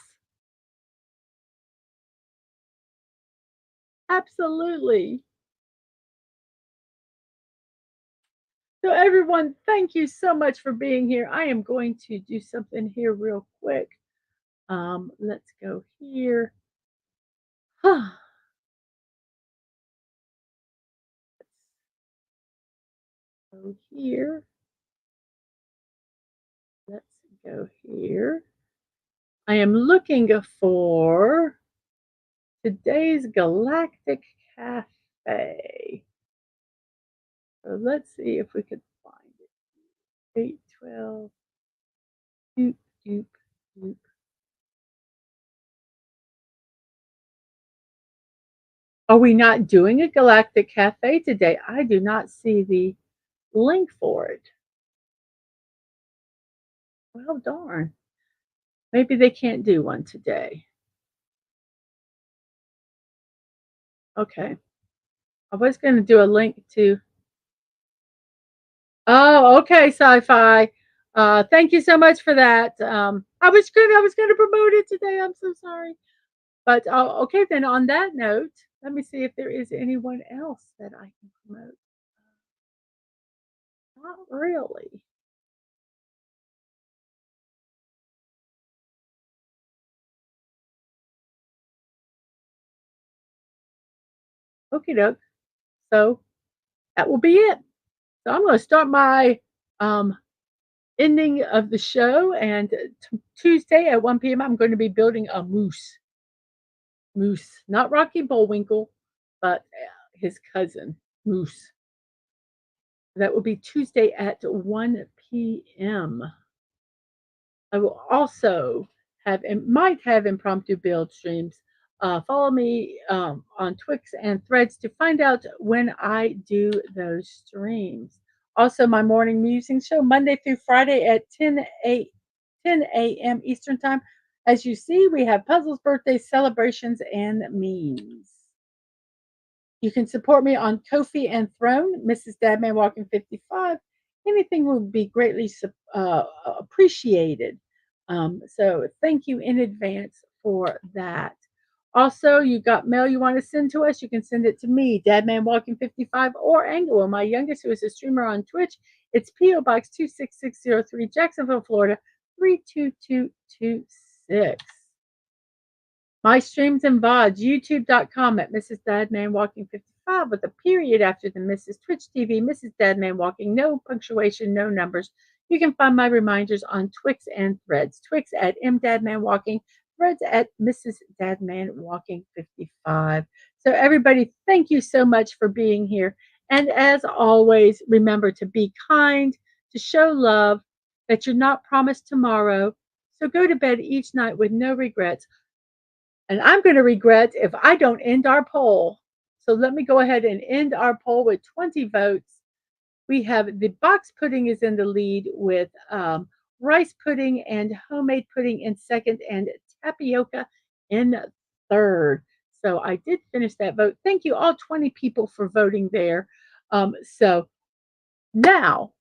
absolutely. So, everyone, thank you so much for being here. I am going to do something here real quick. Let's go here. Let's go here. Let's go here. I am looking for today's Galactic Cafe. So let's see if we could find it. 812. Doop, doop, doop. Are we not doing a Galactic Cafe today? I do not see the link for it. Well, darn. Maybe they can't do one today. Okay. I was going to do a link to. Oh, okay, sci-fi. Thank you so much for that. I was gonna promote it today. I'm so sorry. But okay, then on that note, let me see if there is anyone else that I can promote. Not really. Okie doke. So that will be it. So I'm going to start my um, ending of the show, and Tuesday at 1 p.m. I'm going to be building a moose. Moose, not Rocky Bullwinkle, but his cousin, Moose. That will be Tuesday at 1 p.m. I will also might have impromptu build streams. Follow me on Twix and Threads to find out when I do those streams. Also, my morning musing show Monday through Friday at 10 a.m. Eastern Time. As you see, we have puzzles, birthdays, celebrations, and memes. You can support me on Kofi and Throne, Mrs.DadmanWalking55. Anything would be greatly appreciated. So thank you in advance for that. Also, you got mail you want to send to us, you can send it to me, DadmanWalking55, or Angela, my youngest, who is a streamer on Twitch. It's P.O. Box 26603, Jacksonville, Florida, 32226. My streams and VODs, youtube.com at Mrs.DadmanWalking55 with a period after the Mrs. Twitch TV, Mrs. Dadman Walking, no punctuation, no numbers. You can find my reminders on Twix and Threads. Twix at MDadmanWalking, Threads at Mrs. DadmanWalking55. So, everybody, thank you so much for being here. And as always, remember to be kind, to show love, that you're not promised tomorrow. So, go to bed each night with no regrets. And I'm going to regret if I don't end our poll. So let me go ahead and end our poll with 20 votes. We have the box pudding is in the lead with rice pudding and homemade pudding in second and tapioca in third. So I did finish that vote. Thank you, all 20 people, for voting there. So now,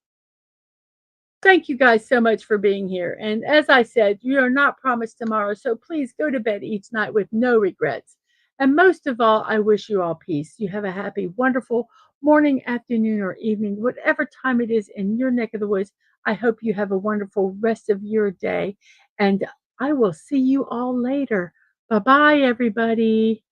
thank you guys so much for being here. And as I said, you are not promised tomorrow. So please go to bed each night with no regrets. And most of all, I wish you all peace. You have a happy, wonderful morning, afternoon, or evening, whatever time it is in your neck of the woods. I hope you have a wonderful rest of your day. And I will see you all later. Bye bye, everybody.